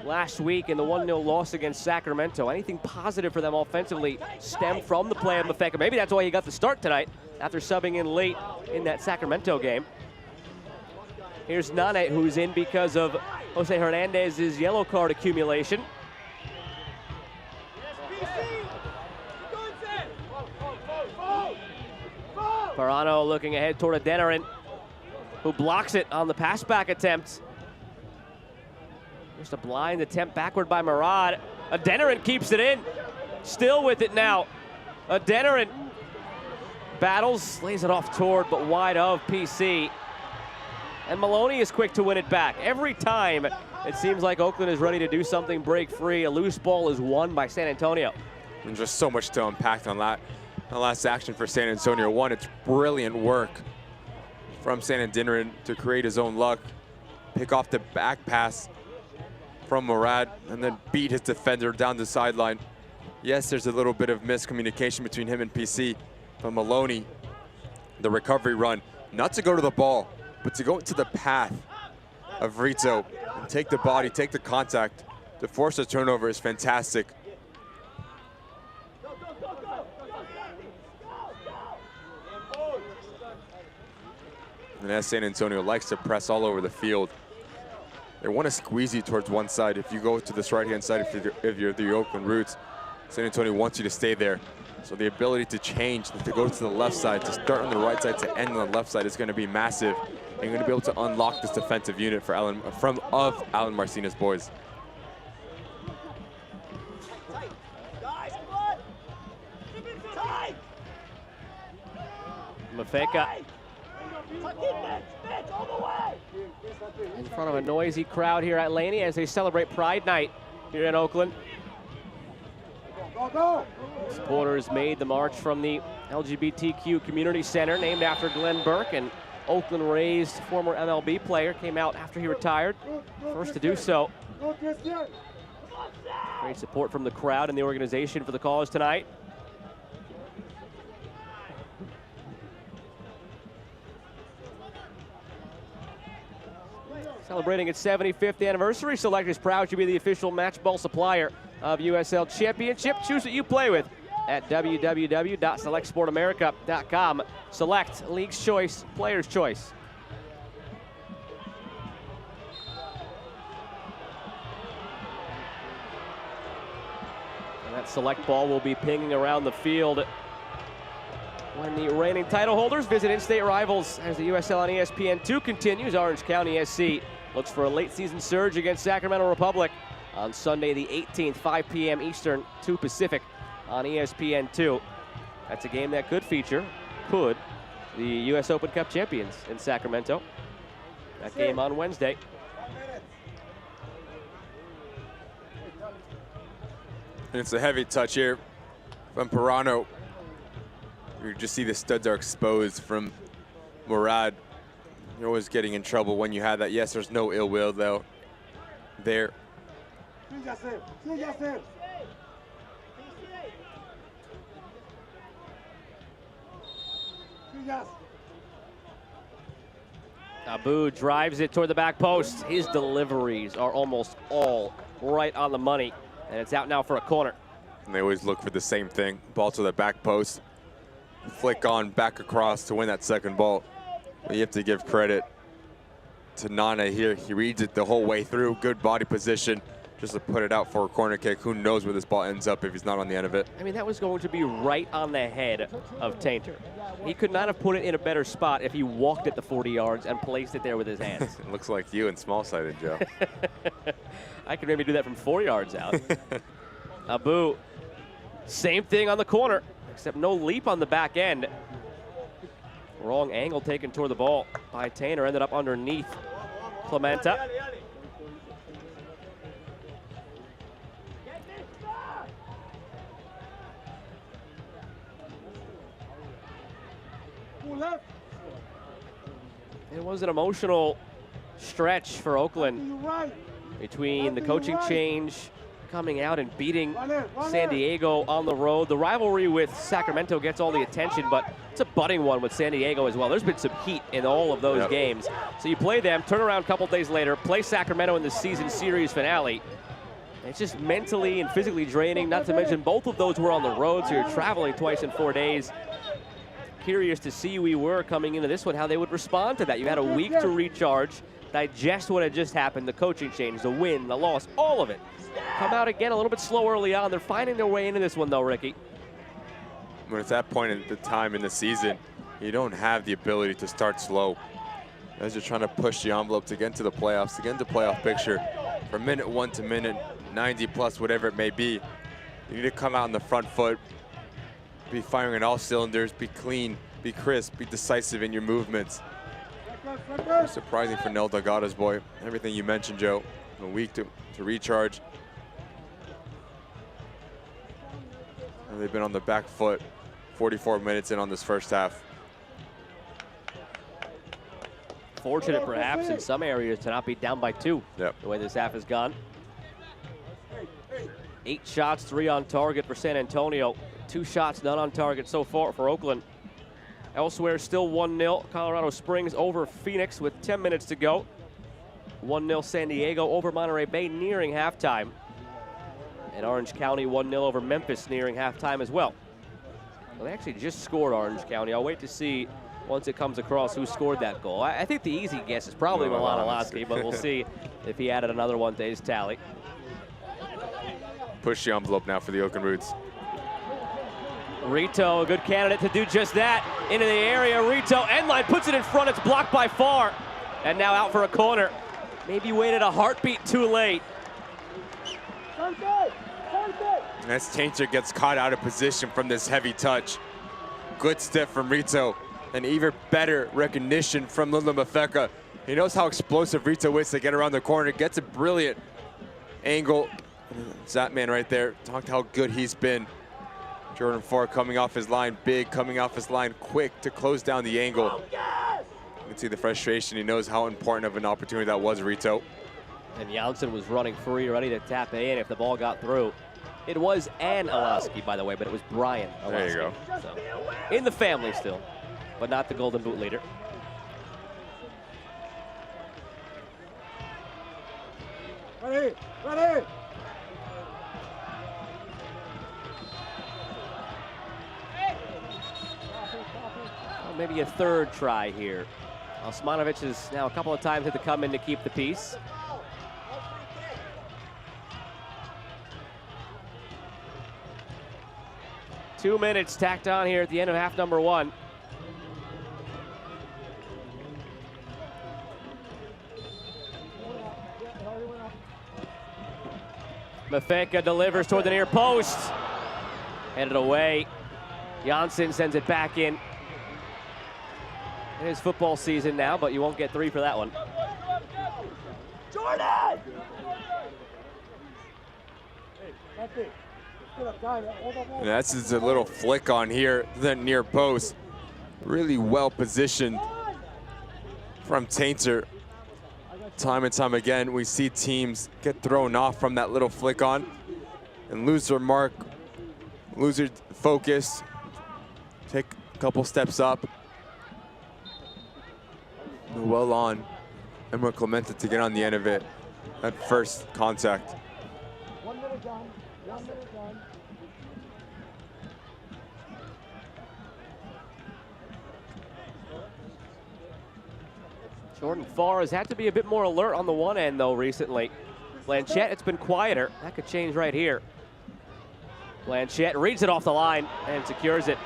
last week in the 1-0 loss against Sacramento. Anything positive for them offensively stemmed from the play of Mafeka. Maybe that's why he got the start tonight after subbing in late in that Sacramento game. Here's Nane, who's in because of Jose Hernandez's yellow card accumulation. Parano looking ahead toward Adeniran, who blocks it on the pass back attempt. Just a blind attempt backward by Murad. Adeniran keeps it in. Still with it now. Adeniran battles, lays it off toward, but wide of PC. And Maloney is quick to win it back. Every time it seems like Oakland is ready to do something break free, a loose ball is won by San Antonio. And just so much to unpack on that. The last action for San Antonio. One, it's brilliant work from San Adeniran to create his own luck. Pick off the back pass from Murad and then beat his defender down the sideline. Yes, there's a little bit of miscommunication between him and PC, but Maloney, the recovery run, not to go to the ball, but to go into the path of Rito and take the body, take the contact to force a turnover is fantastic. And as San Antonio likes to press all over the field, they want to squeeze you towards one side. If you go to this right-hand side, if you're the Oakland Roots, San Antonio wants you to stay there. So the ability to change, to go to the left side, to start on the right side, to end on the left side is going to be massive. And you're going to be able to unlock this defensive unit for Alan Marcina's boys. Mafeka in front of a noisy crowd here at Laney as they celebrate Pride Night here in Oakland. Supporters made the march from the LGBTQ Community Center, named after Glenn Burke, and Oakland raised former MLB player, came out after he retired. First to do so. Great support from the crowd and the organization for the cause tonight. Celebrating its 75th anniversary, Select is proud to be the official match ball supplier of USL Championship. Choose what you play with at www.selectsportamerica.com. Select, league's choice, player's choice. And that Select ball will be pinging around the field when the reigning title holders visit in-state rivals as the USL on ESPN2 continues. Orange County SC looks for a late season surge against Sacramento Republic on Sunday the 18th, 5 p.m. Eastern, 2 Pacific on ESPN2. That's a game that could feature, the U.S. Open Cup champions in Sacramento. That game on Wednesday. And it's a heavy touch here from Pirano. You just see the studs are exposed from Murad. You're always getting in trouble when you have that. Yes, there's no ill will though there. Abu drives it toward the back post. His deliveries are almost all right on the money, and it's out now for a corner. And they always look for the same thing. Ball to the back post. Flick on, back across to win that second ball. But you have to give credit to Nana here. He reads it the whole way through. Good body position just to put it out for a corner kick. Who knows where this ball ends up if he's not on the end of it. I mean, that was going to be right on the head of Tainter. He could not have put it in a better spot if he walked it the 40 yards and placed it there with his hands. It looks like you and small-sided, Joe. I could maybe do that from 4 yards out. Abu, same thing on the corner, except no leap on the back end. Wrong angle taken toward the ball by Tainter, ended up underneath Clementa. It was an emotional stretch for Oakland between the coaching change, coming out and beating San Diego on the road. The rivalry with Sacramento gets all the attention, but it's a budding one with San Diego as well. There's been some heat in all of those games. So you play them, turn around a couple days later, play Sacramento in the season series finale. It's just mentally and physically draining, not to mention both of those were on the road, so you're traveling twice in 4 days. Curious to see we were coming into this one, how they would respond to that. You had a week to recharge, digest what had just happened, the coaching change, the win, the loss, all of it. Come out again a little bit slow early on. They're finding their way into this one though, Ricky. When it's that point at the time in the season, you don't have the ability to start slow. As you're trying to push the envelope to get into the playoffs, to get into the playoff picture, from minute 1 to minute 90 plus, whatever it may be, you need to come out on the front foot, be firing on all cylinders, be clean, be crisp, be decisive in your movements. Surprising for Nel Delgado's boy. Everything you mentioned, Joe. A week to recharge. And they've been on the back foot 44 minutes in on this first half. Fortunate perhaps in some areas to not be down by 2. Yep. The way this half has gone. 8 shots, 3 on target for San Antonio. 2 shots, none on target so far for Oakland. Elsewhere, still 1-0. Colorado Springs over Phoenix with 10 minutes to go. 1-0 San Diego over Monterey Bay nearing halftime. And Orange County 1-0 over Memphis nearing halftime as well. Well, they actually just scored Orange County. I'll wait to see once it comes across who scored that goal. I think the easy guess is probably Milan Alaski, but we'll see if he added another one to his tally. Push the envelope now for the Oakland Roots. Rito, a good candidate to do just that. Into the area, Rito, end line, puts it in front. It's blocked by Farr. And now out for a corner. Maybe waited a heartbeat too late. As Tainter gets caught out of position from this heavy touch. Good step from Rito. And even better recognition from Lula Mafeka. He knows how explosive Rito is to get around the corner. Gets a brilliant angle. It's that man right there. Talked how good he's been. Jordan Farr coming off his line big, coming off his line quick to close down the angle. can see the frustration. He knows how important of an opportunity that was, Rito. And Janssen was running free, ready to tap in if the ball got through. It was Ann Alaski, by the way, but it was Brian Alaski. There you go. So, in the family still, but not the Golden Boot leader. Ready, ready. Well, maybe a third try here. Osmanovic has now a couple of times had to come in to keep the peace. Two minutes tacked on here at the end of half number one. Mafeka delivers toward the near post. Headed away. Janssen sends it back in. It is football season now, but you won't get three for that one. Jordan! And that's just a little flick on here, the near post. Really well positioned from Tainter. Time and time again, we see teams get thrown off from that little flick on and lose their mark, lose their focus, take a couple steps up. Well on, Emma Clemente to get on the end of it at first contact. 1 minute done, 1 minute done. Jordan Farr has had to be a bit more alert on the one end, though, recently. Blanchette, it's been quieter. That could change right here. Blanchette reads it off the line and secures it.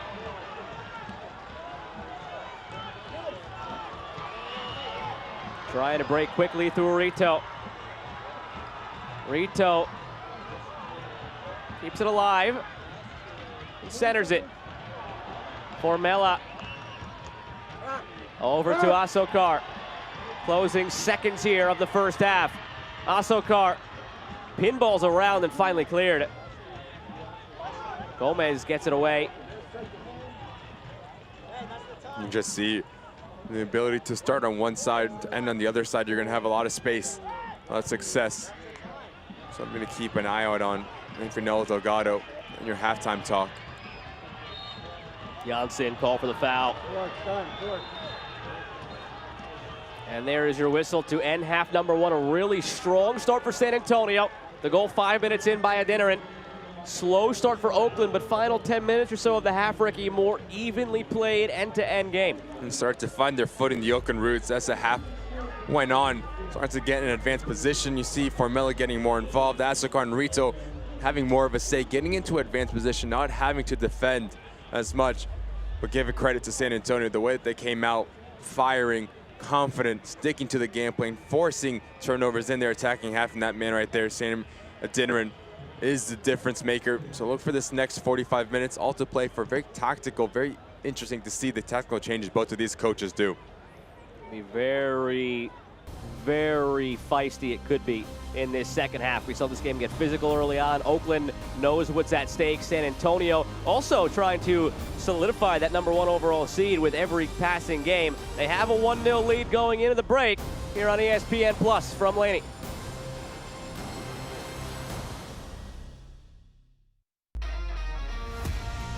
Trying to break quickly through Rito. Rito keeps it alive. He centers it. Formella over to Asokar. Closing seconds here of the first half. Asokar pinballs around and finally cleared. Gomez gets it away. You just see the ability to start on one side and on the other side, you're going to have a lot of space, a lot of success. So I'm going to keep an eye out on Fernando Delgado in your halftime talk. Janssen call for the foul. And there is your whistle to end half number one. A really strong start for San Antonio. The goal 5 minutes in by Adeniran. Slow start for Oakland, but final 10 minutes or so of the half, Ricky, more evenly played end-to-end game. And start to find their foot in the Oakland Roots as the half went on. Starts to get in an advanced position. You see Formella getting more involved. Asokar and Rito having more of a say, getting into advanced position, not having to defend as much. But give it credit to San Antonio, the way that they came out, firing, confident, sticking to the game plan, forcing turnovers in their attacking half, and that man right there, Sam Adeniran, is the difference maker. So look for this next 45 minutes, all to play for. Very tactical, very interesting to see the tactical changes both of these coaches do. Be very, very feisty it could be in this second half. We saw this game get physical early on. Oakland knows what's at stake. San Antonio also trying to solidify that number one overall seed with every passing game. They have a 1-0 lead going into the break here on ESPN Plus from Laney.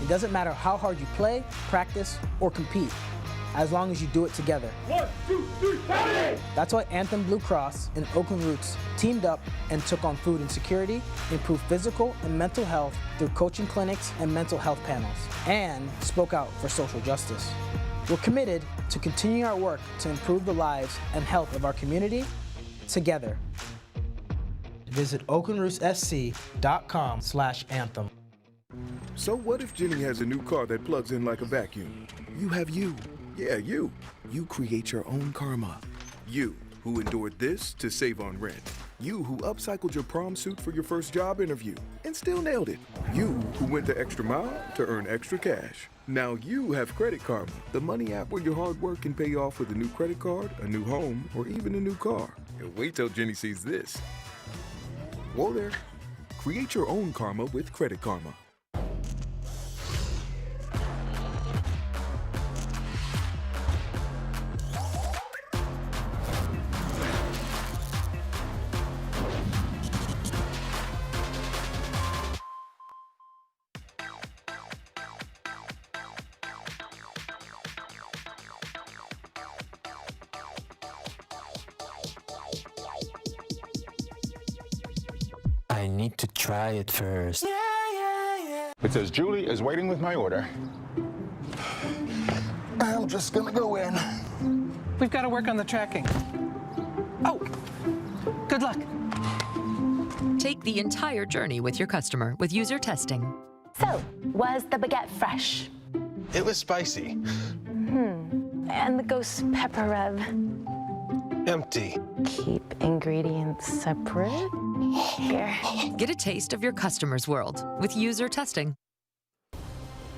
It doesn't matter how hard you play, practice, or compete, as long as you do it together. 1, 2, 3, ready! That's why Anthem Blue Cross and Oakland Roots teamed up and took on food insecurity, improved physical and mental health through coaching clinics and mental health panels, and spoke out for social justice. We're committed to continuing our work to improve the lives and health of our community together. Visit oaklandrootssc.com/anthem. So what if Jenny has a new car that plugs in like a vacuum? You have you. Yeah, you. You create your own karma. You, who endured this to save on rent. You, who upcycled your prom suit for your first job interview and still nailed it. You, who went the extra mile to earn extra cash. Now you have Credit Karma, the money app where your hard work can pay off with a new credit card, a new home, or even a new car. And wait till Jenny sees this. Whoa there. Create your own karma with Credit Karma. I need to try it first. It says Julie is waiting with my order. I'm just gonna go in. We've got to work on the tracking. Oh, good luck. Take the entire journey with your customer with user testing. So, was the baguette fresh? It was spicy. And the ghost pepper rub? Empty. Keep ingredients separate? Here. Get a taste of your customer's world with user testing.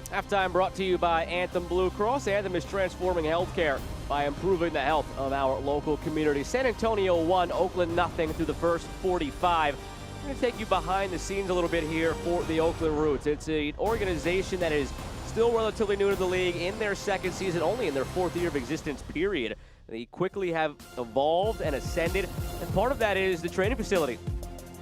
Halftime brought to you by Anthem Blue Cross. Anthem is transforming healthcare by improving the health of our local community. San Antonio 1, Oakland nothing through the first 45. I'm going to take you behind the scenes a little bit here for the Oakland Roots. It's an organization that is still relatively new to the league, in their second season, only in their fourth year of existence, period. They quickly have evolved and ascended, and part of that is the training facility.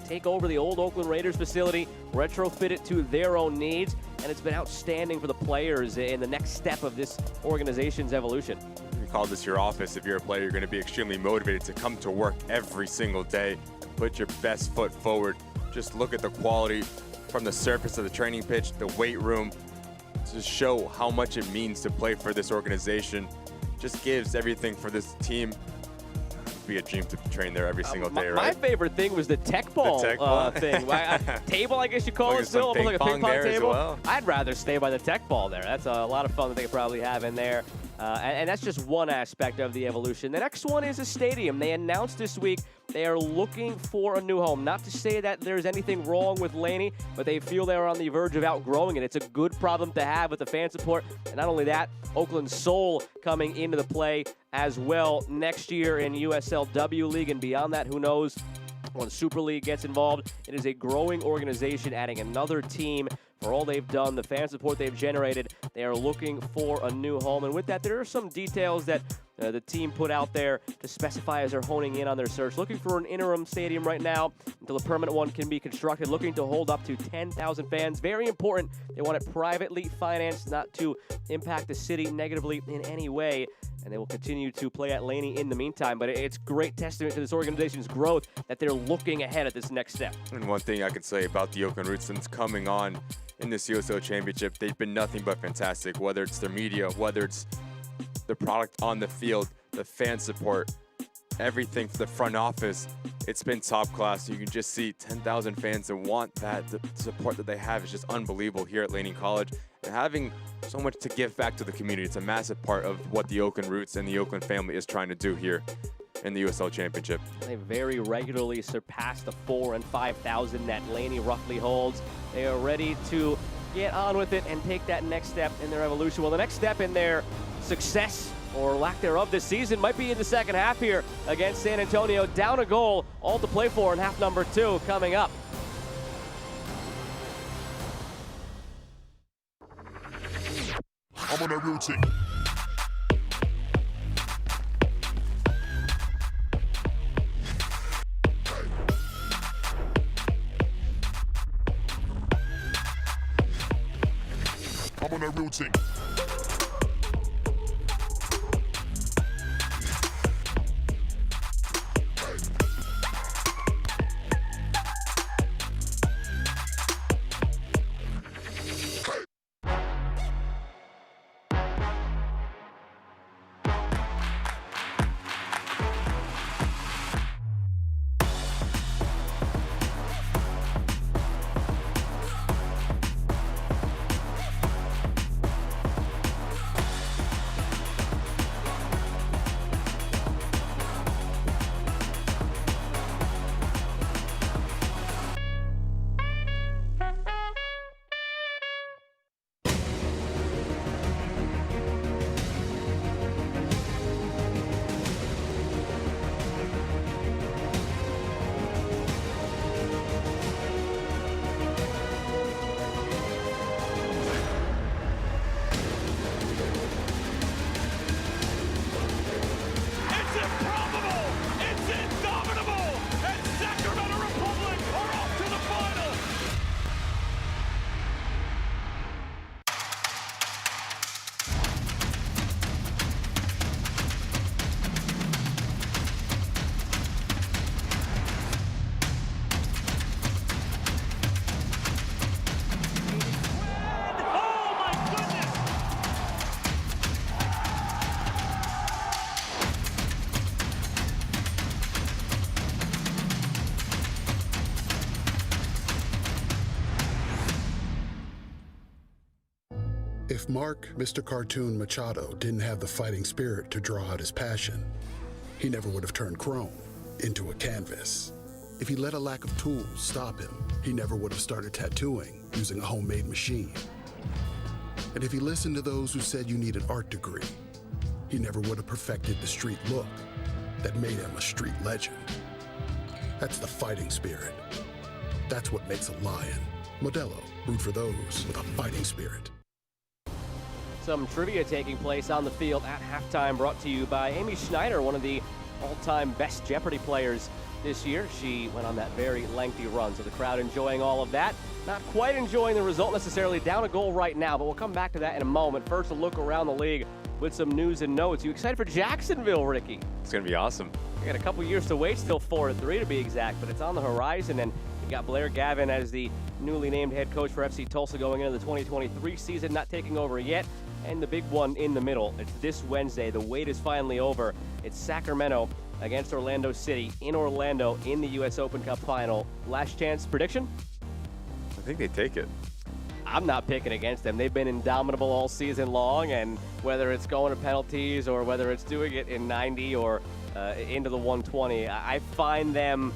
Take over the old Oakland Raiders facility, retrofit it to their own needs, and it's been outstanding for the players in the next step of this organization's evolution. You call this your office. If you're a player, you're going to be extremely motivated to come to work every single day. Put your best foot forward. Just look at the quality from the surface of the training pitch, the weight room, to show how much it means to play for this organization. Just gives everything for this team. It'd be a dream to train there every single day, right? My favorite thing was the tech ball, thing. Table, I guess you call it still. Like a ping pong table. Well. I'd rather stay by the tech ball there. That's a lot of fun that they could probably have in there. And that's just one aspect of the evolution. The next one is a stadium. They announced this week they are looking for a new home. Not to say that there's anything wrong with Laney, but they feel they are on the verge of outgrowing it. It's a good problem to have with the fan support. And not only that, Oakland Soul coming into the play as well next year in USLW League. And beyond that, who knows? When Super League gets involved, it is a growing organization, adding another team. For all they've done, the fan support they've generated, they are looking for a new home. And with that, there are some details that the team put out there to specify as they're honing in on their search. Looking for an interim stadium right now until a permanent one can be constructed. Looking to hold up to 10,000 fans. Very important. They want it privately financed, not to impact the city negatively in any way. And they will continue to play at Laney in the meantime. But it's great testament to this organization's growth that they're looking ahead at this next step. And one thing I can say about the Oakland Roots since coming on in this USL Championship, they've been nothing but fantastic. Whether it's their media, whether it's the product on the field, the fan support, everything for the front office, it's been top class. You can just see 10,000 fans that want that. The support that they have is just unbelievable here at Laney College. And having so much to give back to the community, it's a massive part of what the Oakland Roots and the Oakland family is trying to do here in the USL Championship. They very regularly surpass the 4,000 and 5,000 that Laney roughly holds. They are ready to get on with it and take that next step in their evolution. Well, the next step in their success or lack thereof this season might be in the second half here against San Antonio. Down a goal, all to play for in half number 2 coming up. I'm on a routine. I'm on a routine. If Mark, Mr. Cartoon Machado, didn't have the fighting spirit to draw out his passion, he never would have turned chrome into a canvas. If he let a lack of tools stop him, he never would have started tattooing using a homemade machine. And if he listened to those who said you need an art degree, he never would have perfected the street look that made him a street legend. That's the fighting spirit. That's what makes a lion. Modelo, root for those with a fighting spirit. Some trivia taking place on the field at halftime, brought to you by Amy Schneider, one of the all-time best Jeopardy players this year. She went on that very lengthy run, so the crowd enjoying all of that. Not quite enjoying the result necessarily, down a goal right now, but we'll come back to that in a moment. First, a look around the league with some news and notes. You excited for Jacksonville, Ricky? It's going to be awesome. We got a couple years to wait, still 4-3 to be exact, but it's on the horizon, and you got Blair Gavin as the newly named head coach for FC Tulsa going into the 2023 season, not taking over yet. And the big one in the middle, it's this Wednesday. The wait is finally over. It's Sacramento against Orlando City in Orlando in the U.S. Open Cup final. Last chance prediction? I think they take it. I'm not picking against them. They've been indomitable all season long, and whether it's going to penalties or whether it's doing it in 90 or into the 120, I find them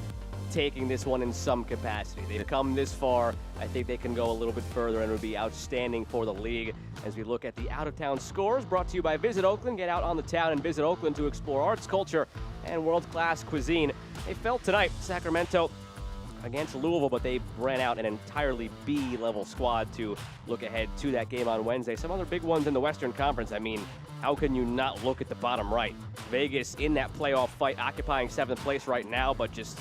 taking this one in some capacity. They've come this far. I think they can go a little bit further, and it would be outstanding for the league. As we look at the out-of-town scores, brought to you by Visit Oakland. Get out on the town and visit Oakland to explore arts, culture, and world-class cuisine. They fell tonight, Sacramento against Louisville, but they ran out an entirely B-level squad to look ahead to that game on Wednesday. Some other big ones in the Western Conference. I mean, how can you not look at the bottom right? Vegas in that playoff fight, occupying 7th place right now, but just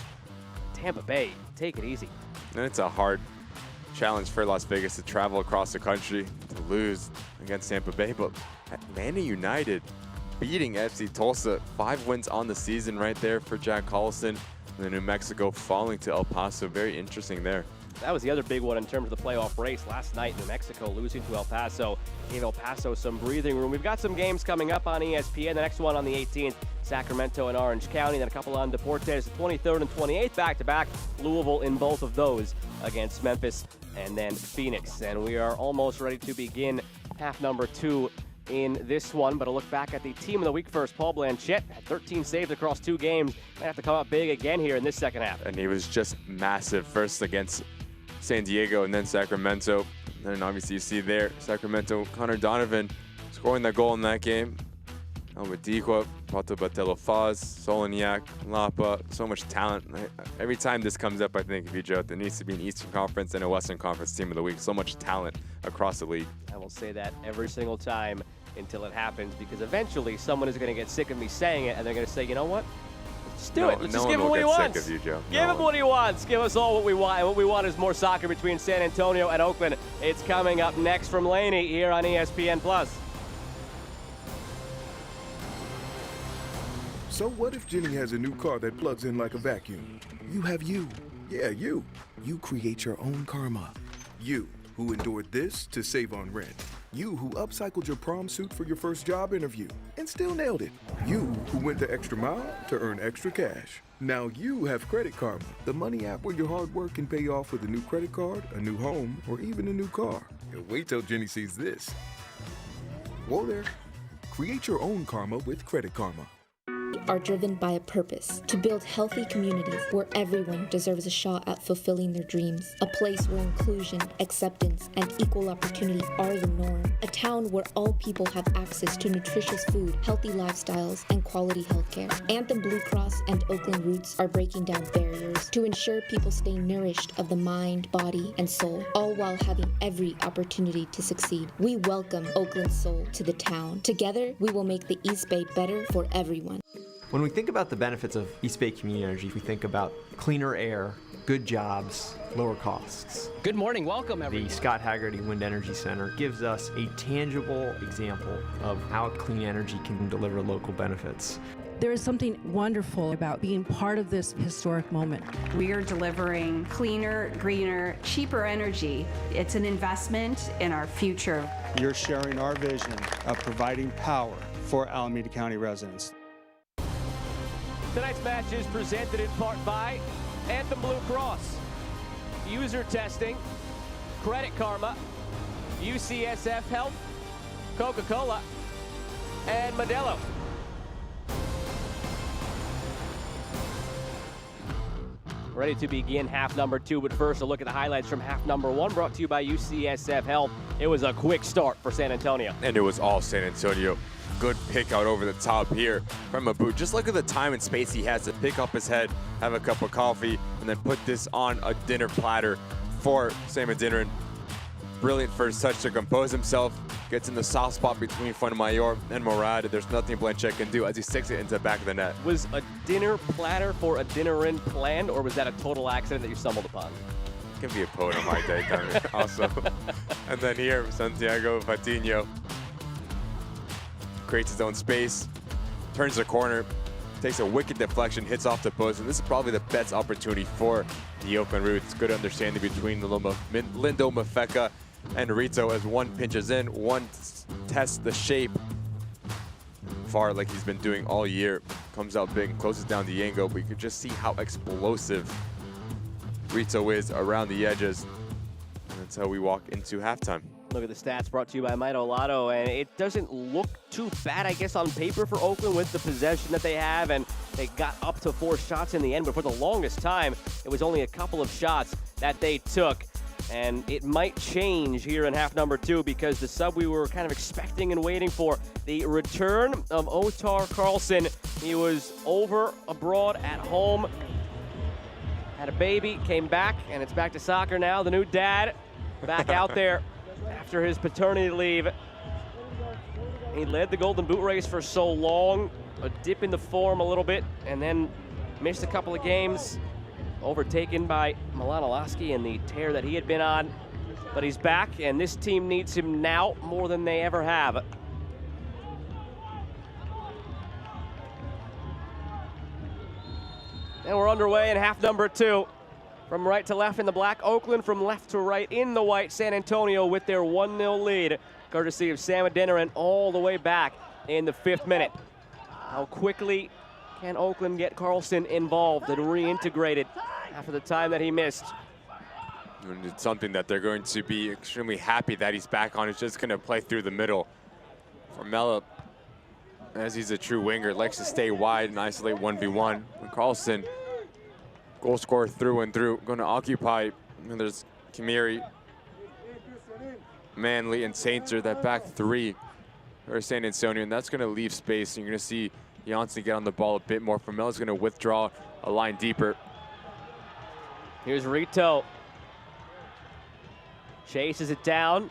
Tampa Bay, take it easy. And it's a hard challenge for Las Vegas to travel across the country to lose against Tampa Bay, but Atlanta United beating FC Tulsa. 5 wins on the season right there for Jack Collison. And then New Mexico falling to El Paso. Very interesting there. That was the other big one in terms of the playoff race. Last night, New Mexico losing to El Paso gave El Paso some breathing room. We've got some games coming up on ESPN. The next one on the 18th, Sacramento and Orange County. Then a couple on Deportes, 23rd and 28th back-to-back. Louisville in both of those against Memphis and then Phoenix. And we are almost ready to begin half number 2 in this one, but a look back at the team of the week first. Paul Blanchette had 13 saves across 2 games. Might have to come up big again here in this second half. And he was just massive, first against San Diego and then Sacramento. And then obviously you see there, Sacramento, Connor Donovan scoring that goal in that game. Almadikwa, Pato Batelo Faz, Soloniak, Lapa, so much talent. Every time this comes up, I think, Vijay, there needs to be an Eastern Conference and a Western Conference team of the week. So much talent across the league. I will say that every single time until it happens, because eventually someone is going to get sick of me saying it, and they're going to say, you know what? Just do it. Let's just give him what he wants. Give him what he wants. Give us all what we want. And what we want is more soccer between San Antonio and Oakland. It's coming up next from Laney here on ESPN+. So what if Jenny has a new car that plugs in like a vacuum? You have you. Yeah, you. You create your own karma. You, who endured this to save on rent. You, who upcycled your prom suit for your first job interview and still nailed it. You, who went the extra mile to earn extra cash. Now you have Credit Karma, the money app where your hard work can pay off with a new credit card, a new home, or even a new car. And wait till Jenny sees this. Whoa there. Create your own karma with Credit Karma. Are driven by a purpose to build healthy communities where everyone deserves a shot at fulfilling their dreams. A place where inclusion, acceptance, and equal opportunity are the norm. A town where all people have access to nutritious food, healthy lifestyles, and quality healthcare. Anthem Blue Cross and Oakland Roots are breaking down barriers to ensure people stay nourished of the mind, body, and soul, all while having every opportunity to succeed. We welcome Oakland Soul to the town. Together, we will make the East Bay better for everyone. When we think about the benefits of East Bay Community Energy, we think about cleaner air, good jobs, lower costs. Good morning, welcome everyone. The Scott Haggerty Wind Energy Center gives us a tangible example of how clean energy can deliver local benefits. There is something wonderful about being part of this historic moment. We are delivering cleaner, greener, cheaper energy. It's an investment in our future. You're sharing our vision of providing power for Alameda County residents. Tonight's match is presented in part by Anthem Blue Cross, User Testing, Credit Karma, UCSF Health, Coca-Cola, and Modelo. Ready to begin half number 2, but first a look at the highlights from half number 1, brought to you by UCSF Health. It was a quick start for San Antonio. And it was all San Antonio. Good pick out over the top here from Abu. Just look at the time and space he has to pick up his head, have a cup of coffee, and then put this on a dinner platter for Sam Adeniran. Brilliant first touch to compose himself. Gets in the soft spot between Fuenmayor and Morad. There's nothing Blanchett can do as he sticks it into the back of the net. Was a dinner platter for Adeniran planned, or was that a total accident that you stumbled upon? Can be a poet on my day, also. And then here, Santiago Patiño creates his own space, turns the corner, takes a wicked deflection, hits off the post, and this is probably the best opportunity for the Oakland Roots. Good understanding between Lindo Mafeka and Rito as one pinches in, one tests the shape far like he's been doing all year. Comes out big and closes down the angle, but you can just see how explosive Rito is around the edges. And that's how we walk into halftime. Look at the stats brought to you by Mito Lotto, and it doesn't look too bad, I guess, on paper for Oakland with the possession that they have, and they got up to 4 shots in the end, but for the longest time, it was only a couple of shots that they took. And it might change here in half number 2 because the sub we were kind of expecting and waiting for, the return of Otar Carlson. He was over abroad at home, had a baby, came back, and it's back to soccer now. The new dad back out there after his paternity leave. He led the Golden Boot race for so long, a dip in the form a little bit, and then missed a couple of games. Overtaken by Milan Olaski and the tear that he had been on. But he's back, and this team needs him now more than they ever have. And we're underway in half number 2. From right to left in the black, Oakland. From left to right in the white, San Antonio with their 1-0 lead, courtesy of Sam Adeniran all the way back in the 5th minute. How quickly can Oakland get Carlson involved and reintegrated after the time that he missed? And it's something that they're going to be extremely happy that he's back on. He's just going to play through the middle. Formella, as he's a true winger, likes to stay wide and isolate 1v1. And Carlson, goal scorer through and through, going to occupy. And there's Kamiri, Manley, and Sainter, that back 3 for San Antonio, and that's going to leave space. You're going to see Janssen get on the ball a bit more. Formella's going to withdraw a line deeper. Here's Rito. Chases it down.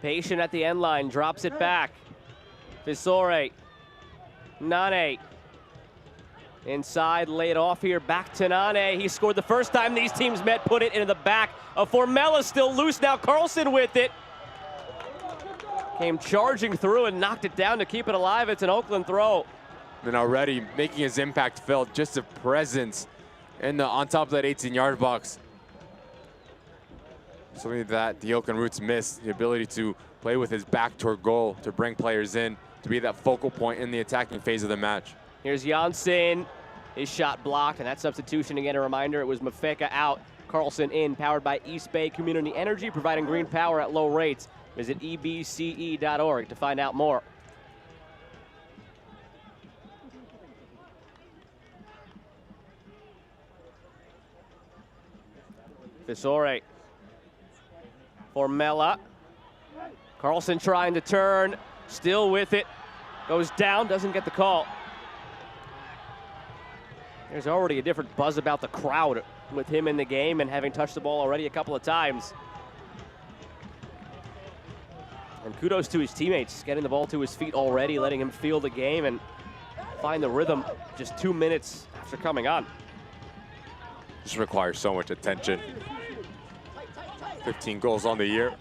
Patient at the end line, drops it back. Visore. Nane. Inside, laid off here, back to Nane. He scored the first time these teams met, put it into the back of Formella, still loose now. Carlson with it. Came charging through and knocked it down to keep it alive. It's an Oakland throw. And already making his impact felt, just a presence on top of that 18-yard box. Something that the Oakland Roots missed, the ability to play with his back toward goal, to bring players in, to be that focal point in the attacking phase of the match. Here's Janssen, his shot blocked, and that substitution, again, a reminder, it was Mafeka out, Carlson in, powered by East Bay Community Energy, providing green power at low rates. Visit ebce.org to find out more. Visore. Formella. Carlson trying to turn, still with it. Goes down, doesn't get the call. There's already a different buzz about the crowd with him in the game and having touched the ball already a couple of times. And kudos to his teammates, getting the ball to his feet already, letting him feel the game and find the rhythm just 2 minutes after coming on. Just requires so much attention. 15 goals on the year.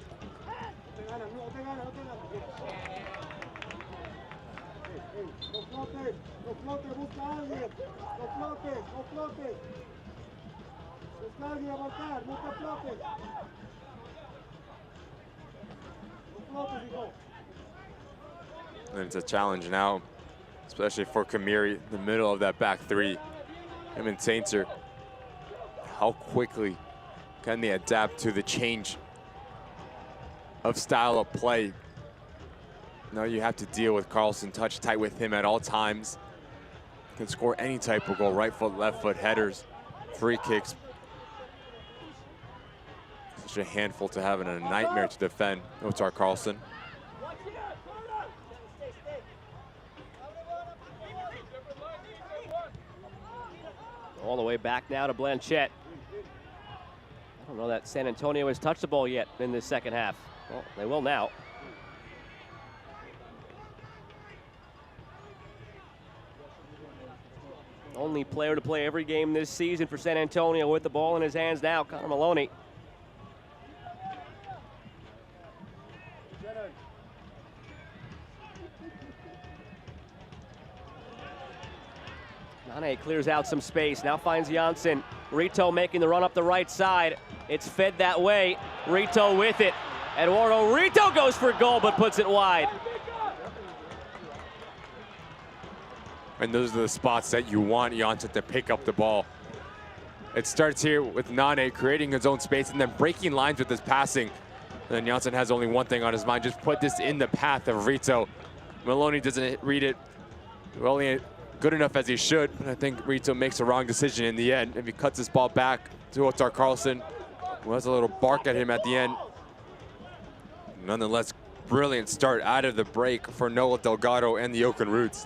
And it's a challenge now, especially for Kamiri, the middle of that back 3. Him and Sainter. How quickly can they adapt to the change of style of play? Now you have to deal with Carlson, touch tight with him at all times. Can score any type of goal, right foot, left foot, headers, free kicks. Such a handful to have and a nightmare to defend. Otar Carlson. All the way back now to Blanchette. I don't know that San Antonio has touched the ball yet in this second half. Well, they will now. Only player to play every game this season for San Antonio with the ball in his hands now, Connor Maloney. Nane clears out some space, now finds Janssen. Rito making the run up the right side. It's fed that way. Rito with it. Eduardo Rito goes for goal but puts it wide. And those are the spots that you want Janssen to pick up the ball. It starts here with Nane creating his own space and then breaking lines with his passing. And then Janssen has only one thing on his mind, just put this in the path of Rito. Maloney doesn't read it well, good enough as he should, but I think Rito makes a wrong decision in the end. If he cuts this ball back to Otar Carlson, who has a little bark at him at the end. Nonetheless, brilliant start out of the break for Noah Delgado and the Oakland Roots.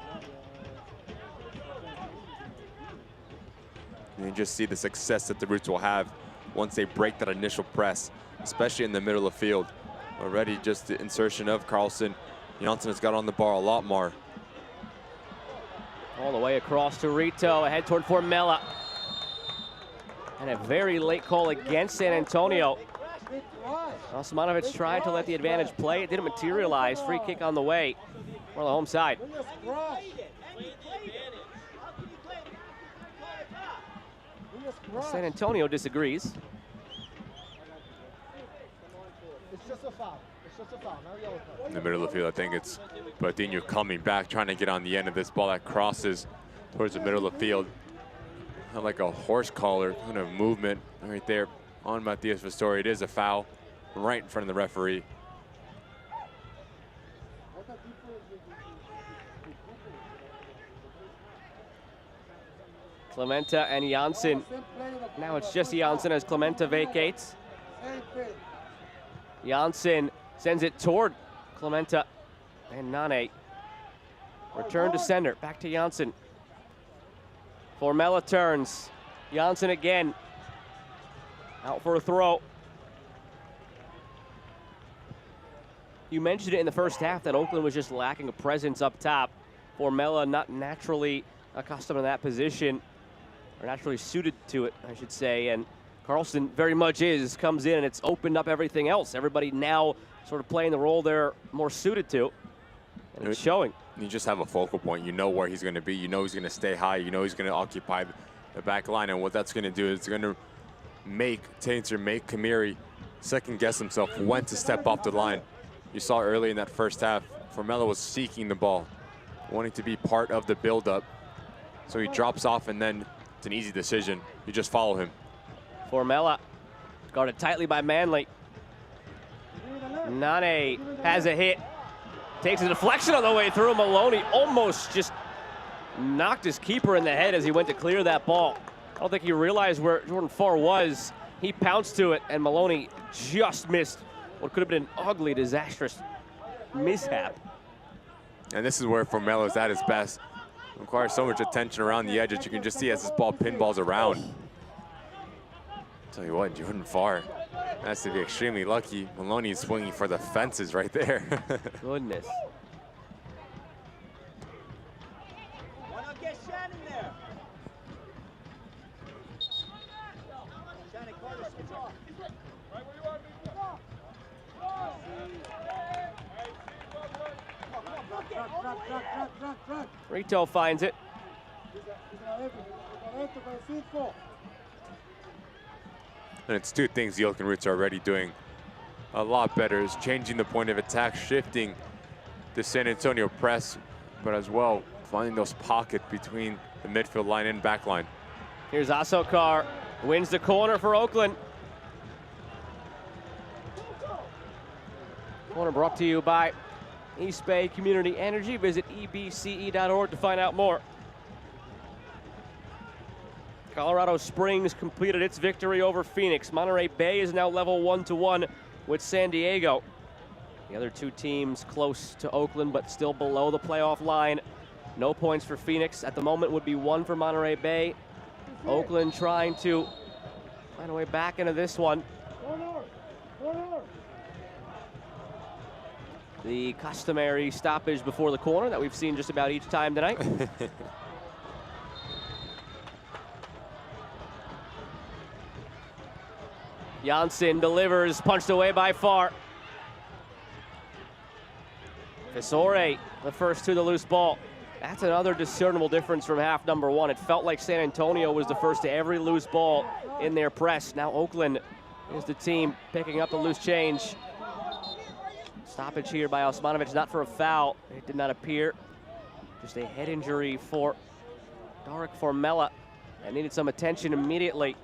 And you just see the success that the Roots will have once they break that initial press, especially in the middle of the field. Already just the insertion of Carlson. Janssen has got on the bar a lot more. All the way across to Rito, ahead toward Formella. And a very late call against San Antonio. Osmanovic tried to let the advantage play. It didn't materialize. Free kick on the way for the home side. San Antonio disagrees. It's just a foul. It's just a foul. In the middle of the field, I think it's Patino coming back, trying to get on the end of this ball that crosses towards the middle of the field. Kind of like a horse collar kind of movement right there on Matias Vistori. It is a foul right in front of the referee. Clementa and Janssen. Now it's just Janssen as Clementa vacates. Janssen sends it toward Clementa and Nane. Return to center, back to Janssen. Formella turns. Janssen again. Out for a throw. You mentioned it in the first half that Oakland was just lacking a presence up top. Formella not naturally accustomed to that position, or naturally suited to it, I should say. And Carlson very much is, comes in and it's opened up everything else. Everybody now sort of playing the role they're more suited to, and it's showing. You just have a focal point. You know where he's going to be. You know he's going to stay high. You know he's going to occupy the back line. And what that's going to do is it's going to make Tainter, make Kamiri second guess himself when to step off the line. You saw early in that first half, Formella was seeking the ball, wanting to be part of the build-up. So he drops off and then it's an easy decision. You just follow him. Formella guarded tightly by Manley. Nane has a hit. Takes a deflection on the way through. Maloney almost just knocked his keeper in the head as he went to clear that ball. I don't think he realized where Jordan Farr was. He pounced to it, and Maloney just missed what could have been an ugly, disastrous mishap. And this is where Formella is at his best. Requires so much attention around the edges. You can just see as this ball pinballs around. Tell you what, Jordan Farr has to be extremely lucky. Maloney is swinging for the fences right there. Goodness. Why not get Shannon there? Shannon Carter, switch off. Right where you are, Rito finds it. And it's two things the Oakland Roots are already doing a lot better, is changing the point of attack, shifting the San Antonio press, but as well finding those pockets between the midfield line and back line. Here's Asokar, wins the corner for Oakland. Corner brought to you by East Bay Community Energy. Visit ebce.org to find out more. Colorado Springs completed its victory over Phoenix. Monterey Bay is now level 1-1 with San Diego. The other two teams close to Oakland, but still below the playoff line. No points for Phoenix. At the moment would be 1 for Monterey Bay. Oakland trying to find a way back into this one. The customary stoppage before the corner that we've seen just about each time tonight. Janssen delivers, punched away by Farr. Fisore, the first to the loose ball. That's another discernible difference from half number 1. It felt like San Antonio was the first to every loose ball in their press. Now Oakland is the team picking up the loose change. Stoppage here by Osmanovic, not for a foul. It did not appear. Just a head injury for Darek Formella. That needed some attention immediately.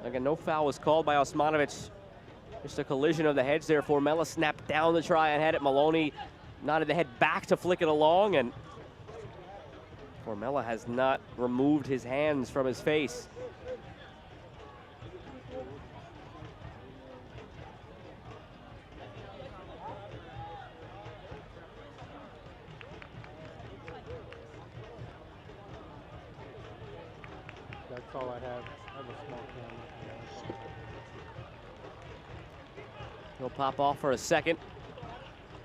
Again, no foul was called by Osmanovic. Just a collision of the heads there. Formella snapped down to try and head it. Maloney nodded the head back to flick it along, and Formella has not removed his hands from his face. That's all I have. I have a small camera. He'll pop off for a second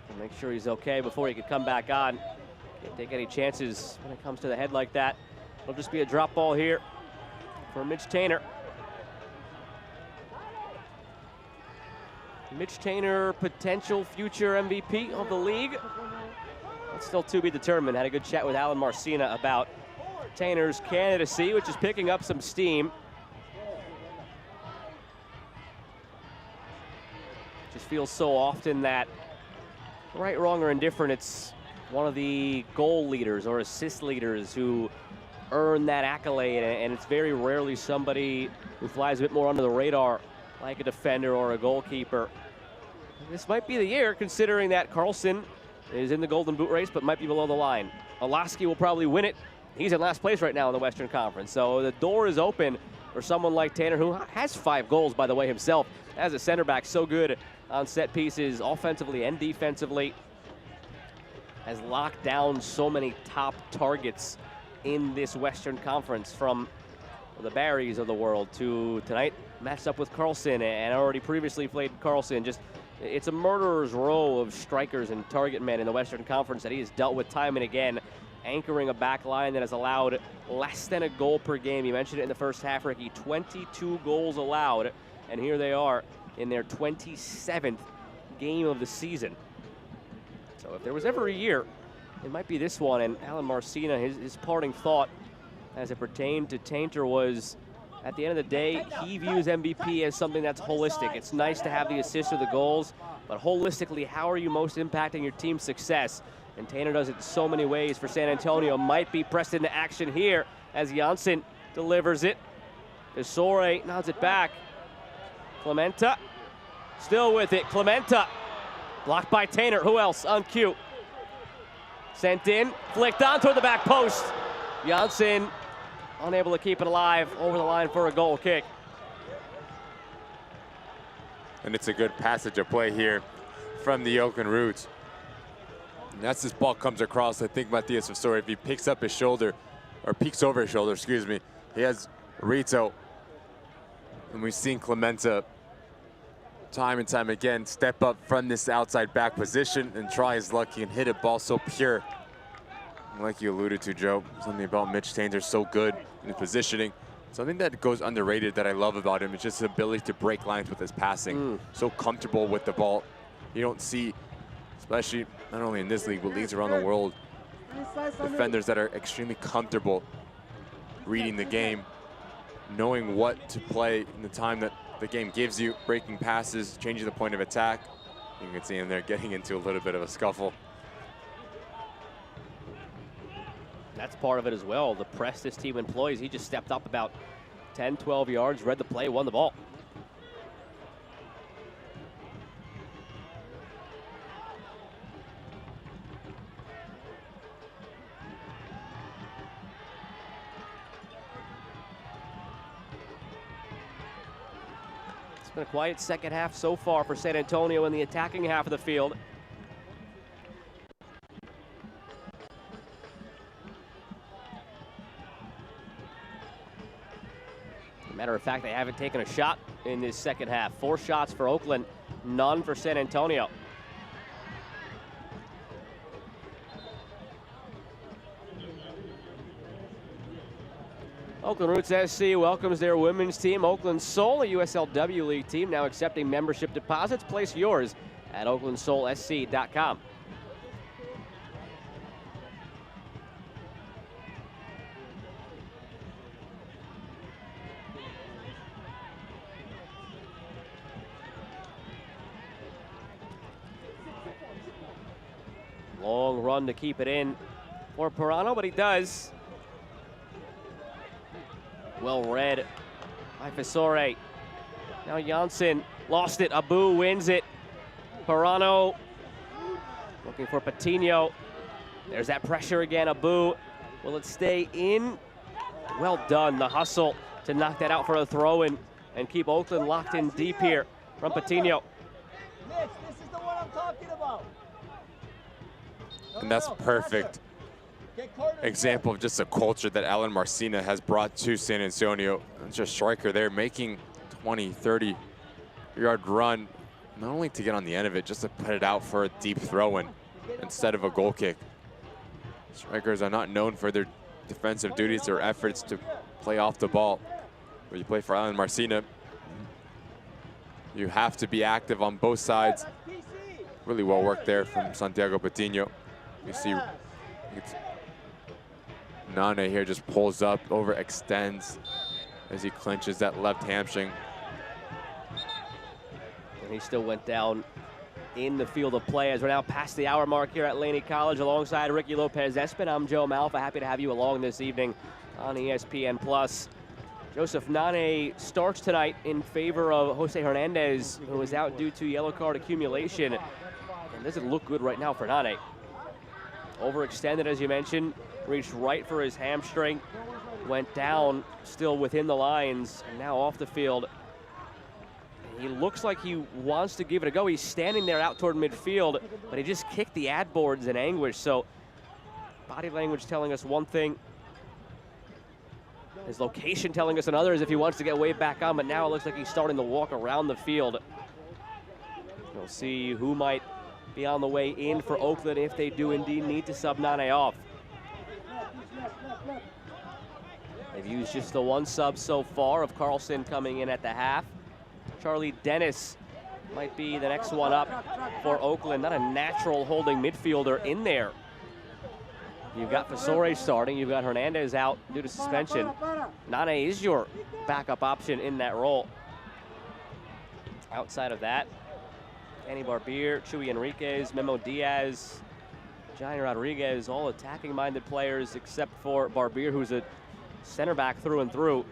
and make sure he's okay before he could come back on. Can't take any chances when it comes to the head like that. It'll just be a drop ball here for Mitch Taintor. Mitch Taintor, potential future MVP of the league. That's still to be determined. Had a good chat with Alan Marcina about Taintor's candidacy, which is picking up some steam. Just feels so often that, right, wrong, or indifferent, it's one of the goal leaders or assist leaders who earn that accolade, and it's very rarely somebody who flies a bit more under the radar, like a defender or a goalkeeper. This might be the year, considering that Carlson is in the Golden Boot race, but might be below the line. Olaski will probably win it. He's in last place right now in the Western Conference, so the door is open for someone like Taintor, who has 5 goals, by the way, himself, as a center back, so good on set pieces, offensively and defensively. Has locked down so many top targets in this Western Conference, from the Barrys of the world to tonight matched up with Carlson, and already previously played Carlson. Just, it's a murderer's row of strikers and target men in the Western Conference that he has dealt with time and again, anchoring a back line that has allowed less than a goal per game. You mentioned it in the first half, Ricky, 22 goals allowed, and here they are in their 27th game of the season. So if there was ever a year, it might be this one. And Alan Marcina, his parting thought as it pertained to Taintor was, at the end of the day, he views MVP as something that's holistic. It's nice to have the assists or the goals, but holistically, how are you most impacting your team's success? And Taintor does it in so many ways for San Antonio. Might be pressed into action here as Janssen delivers it. Fisore nods it back. Clementa still with it. Clementa blocked by Taintor. Who else on cue? Sent in, flicked on toward the back post. Janssen unable to keep it alive, over the line for a goal kick. And it's a good passage of play here from the Oakland Roots. And as this ball comes across, I think Matias Fisore, if he picks up his shoulder, or peeks over his shoulder, excuse me, he has Rito. And we've seen Clementa time and time again step up from this outside back position and try his luck and hit a ball so pure. And like you alluded to, Joe, something about Mitch Taintor so good in his positioning. Something that goes underrated that I love about him is just his ability to break lines with his passing. So comfortable with the ball. You don't see, especially not only in this league, but leagues around the world, defenders that are extremely comfortable reading the game, knowing what to play in the time that the game gives you, breaking passes, changing the point of attack. You can see him there getting into a little bit of a scuffle. That's part of it as well. The press this team employs, he just stepped up about 10, 12 yards, read the play, won the ball. been a quiet second half so far for San Antonio in the attacking half of the field. Matter of fact, they haven't taken a shot in this second half. 4 shots for Oakland, none for San Antonio. Oakland Roots SC welcomes their women's team, Oakland Soul, a USLW League team, now accepting membership deposits. Place yours at oaklandsoulsc.com. Long run to keep it in for Pirano, but he does. Well read by Fasore. Now Janssen lost it. Abu wins it. Pirano looking for Patino. There's that pressure again. Abu, will it stay in? Well done. The hustle to knock that out for a throw-in and keep Oakland locked in deep here from Patino. Mitch, this is the one I'm talking about. And that's perfect example of just a culture that Alan Marcina has brought to San Antonio. It's just striker there making 20, 30-yard run, not only to get on the end of it, just to put it out for a deep throw-in instead of a goal kick. Strikers are not known for their defensive duties or efforts to play off the ball. When you play for Alan Marcina, you have to be active on both sides. Really well worked there from Santiago Patino. You see Nane here just pulls up, overextends as he clinches that left hamstring. And he still went down in the field of play as we're now past the hour mark here at Laney College alongside Ricky Lopez-Espin. I'm Joe Malfa, happy to have you along this evening on ESPN+. Joseph Nane starts tonight in favor of Jose Hernandez, who was out due to yellow card accumulation. And doesn't look good right now for Nane. Overextended, as you mentioned, reached right for his hamstring, went down, still within the lines, and now off the field. He looks like he wants to give it a go. He's standing there out toward midfield, but he just kicked the ad boards in anguish. So body language telling us one thing, his location telling us another, as if he wants to get way back on, but now it looks like he's starting to walk around the field. We'll see who might be on the way in for Oakland if they do indeed need to sub Nane off. They've used just the one sub so far of Carlson coming in at the half. Charlie Dennis might be the next one up for Oakland. Not a natural holding midfielder in there. You've got Fasore starting. You've got Hernandez out due to suspension. Nane is your backup option in that role. Outside of that, Danny Barbier, Chuy Enriquez, Memo Diaz, Johnny Rodriguez, all attacking-minded players except for Barbier, who's a center back through and through.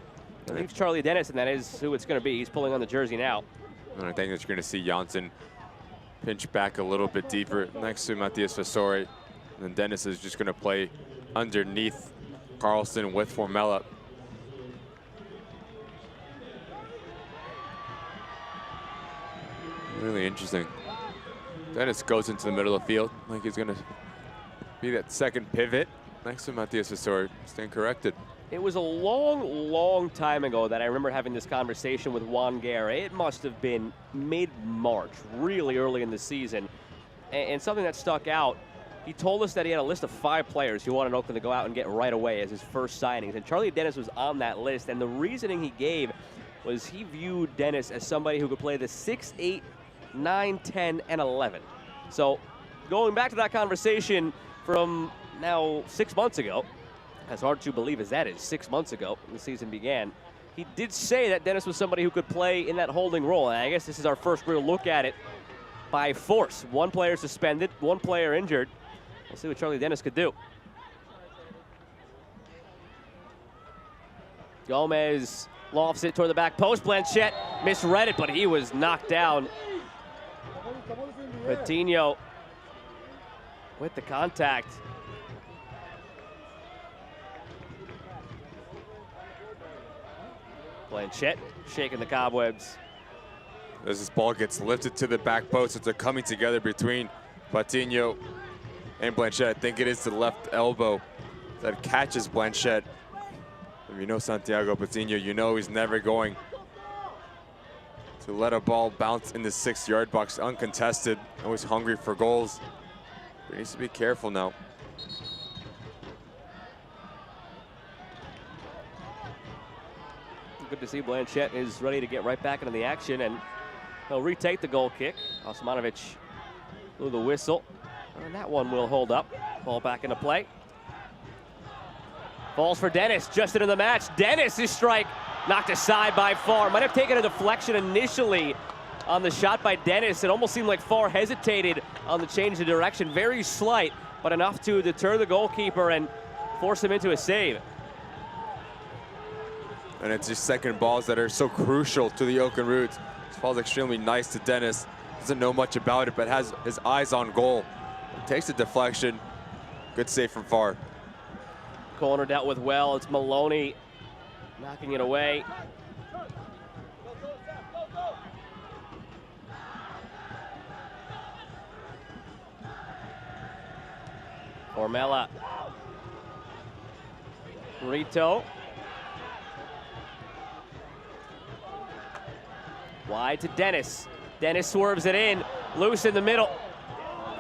I think it's Charlie Dennis, and that is who it's going to be. He's pulling on the jersey now. And I think that you're going to see Janssen pinch back a little bit deeper next to Matias Fasore. And then Dennis is just going to play underneath Carlson with Formella. Really interesting. Dennis goes into the middle of the field like he's going to be that second pivot next to Matias Fasore. Stand corrected. It was a long, long time ago that I remember having this conversation with Juan Guerra. It must have been mid-March, really early in the season. And something that stuck out, he told us that he had a list of 5 players he wanted Oakland to go out and get right away as his first signings. And Charlie Dennis was on that list. And the reasoning he gave was he viewed Dennis as somebody who could play the 6, 8, 9, 10, and 11. So going back to that conversation from now 6 months ago, as hard to believe as that is, 6 months ago when the season began, he did say that Dennis was somebody who could play in that holding role. And I guess this is our first real look at it by force. 1 player suspended, 1 player injured. We'll see what Charlie Dennis could do. Gomez lofts it toward the back post. Blanchette misread it, but he was knocked down. Patino with the contact. Blanchette shaking the cobwebs. As this ball gets lifted to the back post, it's a coming together between Patino and Blanchette. I think it is the left elbow that catches Blanchette. If you know Santiago Patino, you know he's never going to let a ball bounce in the 6-yard box uncontested. Always hungry for goals. But he needs to be careful now. Good to see Blanchette is ready to get right back into the action, and he'll retake the goal kick. Osmanovic blew the whistle, and that one will hold up. Ball back into play. Falls for Dennis, just into the match. Dennis' strike knocked aside by Farr. Might have taken a deflection initially on the shot by Dennis. It almost seemed like Farr hesitated on the change of direction. Very slight, but enough to deter the goalkeeper and force him into a save. And it's just second balls that are so crucial to the Oakland Roots. This ball's extremely nice to Dennis. Doesn't know much about it, but has his eyes on goal. Takes the deflection. Good save from Farr. Corner dealt with well. It's Maloney knocking it away. Ormella. Rito. Wide to Dennis. Dennis swerves it in, loose in the middle.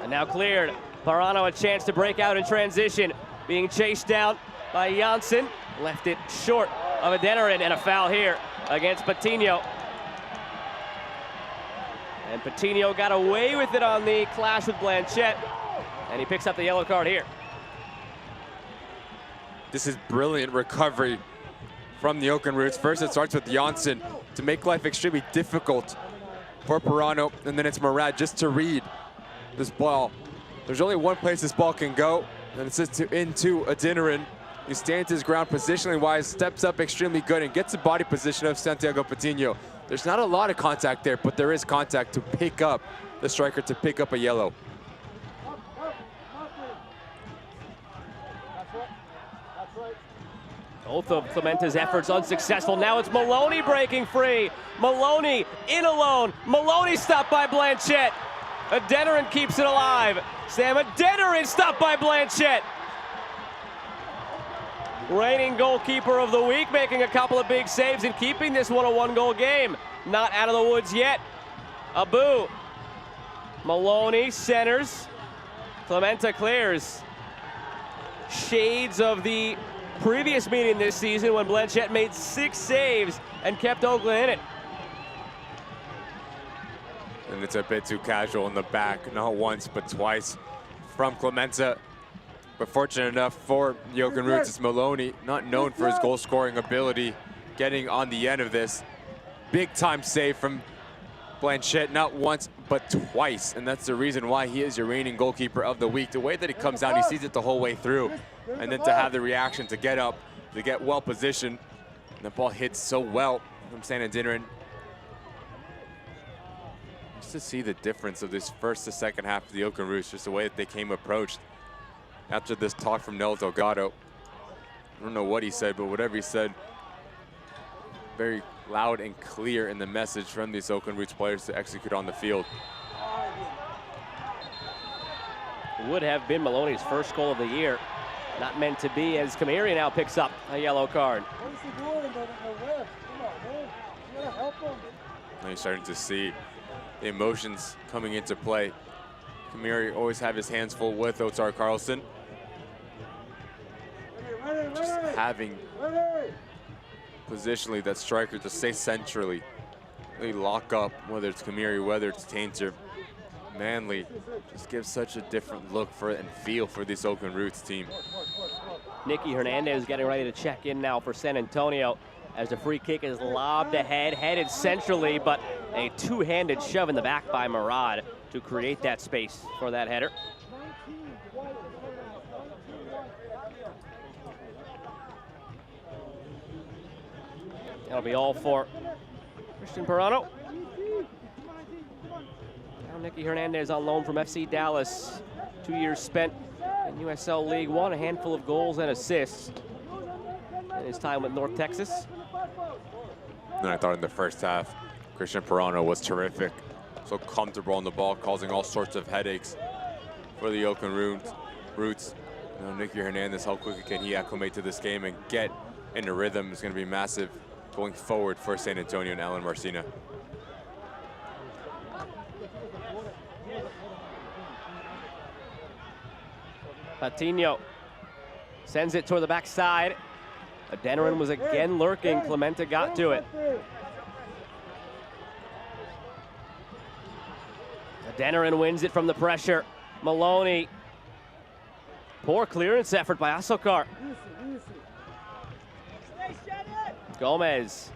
And now cleared. Parano a chance to break out in transition. Being chased down by Janssen. Left it short of Adeniran, and a foul here against Patino. And Patino got away with it on the clash with Blanchette. And he picks up the yellow card here. This is brilliant recovery from the Oakland Roots. First it starts with Janssen to make life extremely difficult for Parano, and then it's Murad just to read this ball. There's only one place this ball can go, and it's just into Adeniran. He stands his ground positionally wise, steps up extremely good, and gets the body position of Santiago Patino. There's not a lot of contact there, but there is contact to pick up the striker, to pick up a yellow. Both of Clementa's efforts unsuccessful. Now it's Maloney breaking free. Maloney in alone. Maloney stopped by Blanchette. Adeniran keeps it alive. Sam Adeniran stopped by Blanchette. Reigning goalkeeper of the week, making a couple of big saves and keeping this one a one-goal game. Not out of the woods yet. Abu. Maloney centers. Clementa clears. Shades of the previous meeting this season when Blanchette made 6 saves and kept Oakland in it. And it's a bit too casual in the back, not once but twice from Clementa. But fortunate enough for the Oakland Roots, it's Maloney, not known for his goal scoring ability, getting on the end of this. Big time save from Blanchette, not once but twice, and that's the reason why he is your reigning goalkeeper of the week. The way that he comes out, he sees it the whole way through, and then to have the reaction to get up, to get well positioned, and the ball hits so well from San Adeniran. Just to see the difference of this first to second half of the Oakland Roots, just the way that they came approached after this talk from Nel Delgado. I don't know what he said, but whatever he said, very loud and clear in the message from these Oakland Roots players to execute on the field. Would have been Maloney's first goal of the year. Not meant to be, as Kamiri now picks up a yellow card. Now you're starting to see the emotions coming into play. Kamiri always have his hands full with Otar Carlson. Just having positionally that striker to stay centrally, really lock up, whether it's Kamiri, whether it's Tainter. Manley just gives such a different look for and feel for this Oakland Roots team. Nicky Hernandez getting ready to check in now for San Antonio as the free kick is lobbed ahead, headed centrally, but a two-handed shove in the back by Murad to create that space for that header. That'll be all for Christian Parano. Now Nicky Hernandez on loan from FC Dallas. 2 years spent in USL League One, a handful of goals and assists in his time with North Texas. And I thought in the first half, Christian Perano was terrific. So comfortable on the ball, causing all sorts of headaches for the Oakland Roots. You know, Nicky Hernandez, how quickly can he acclimate to this game and get into rhythm is going to be massive going forward for San Antonio and Alan Marcina. Patino sends it toward the backside. Adeniran was again lurking. Clemente got to it. Adeniran wins it from the pressure. Maloney. Poor clearance effort by Asokar. Gomez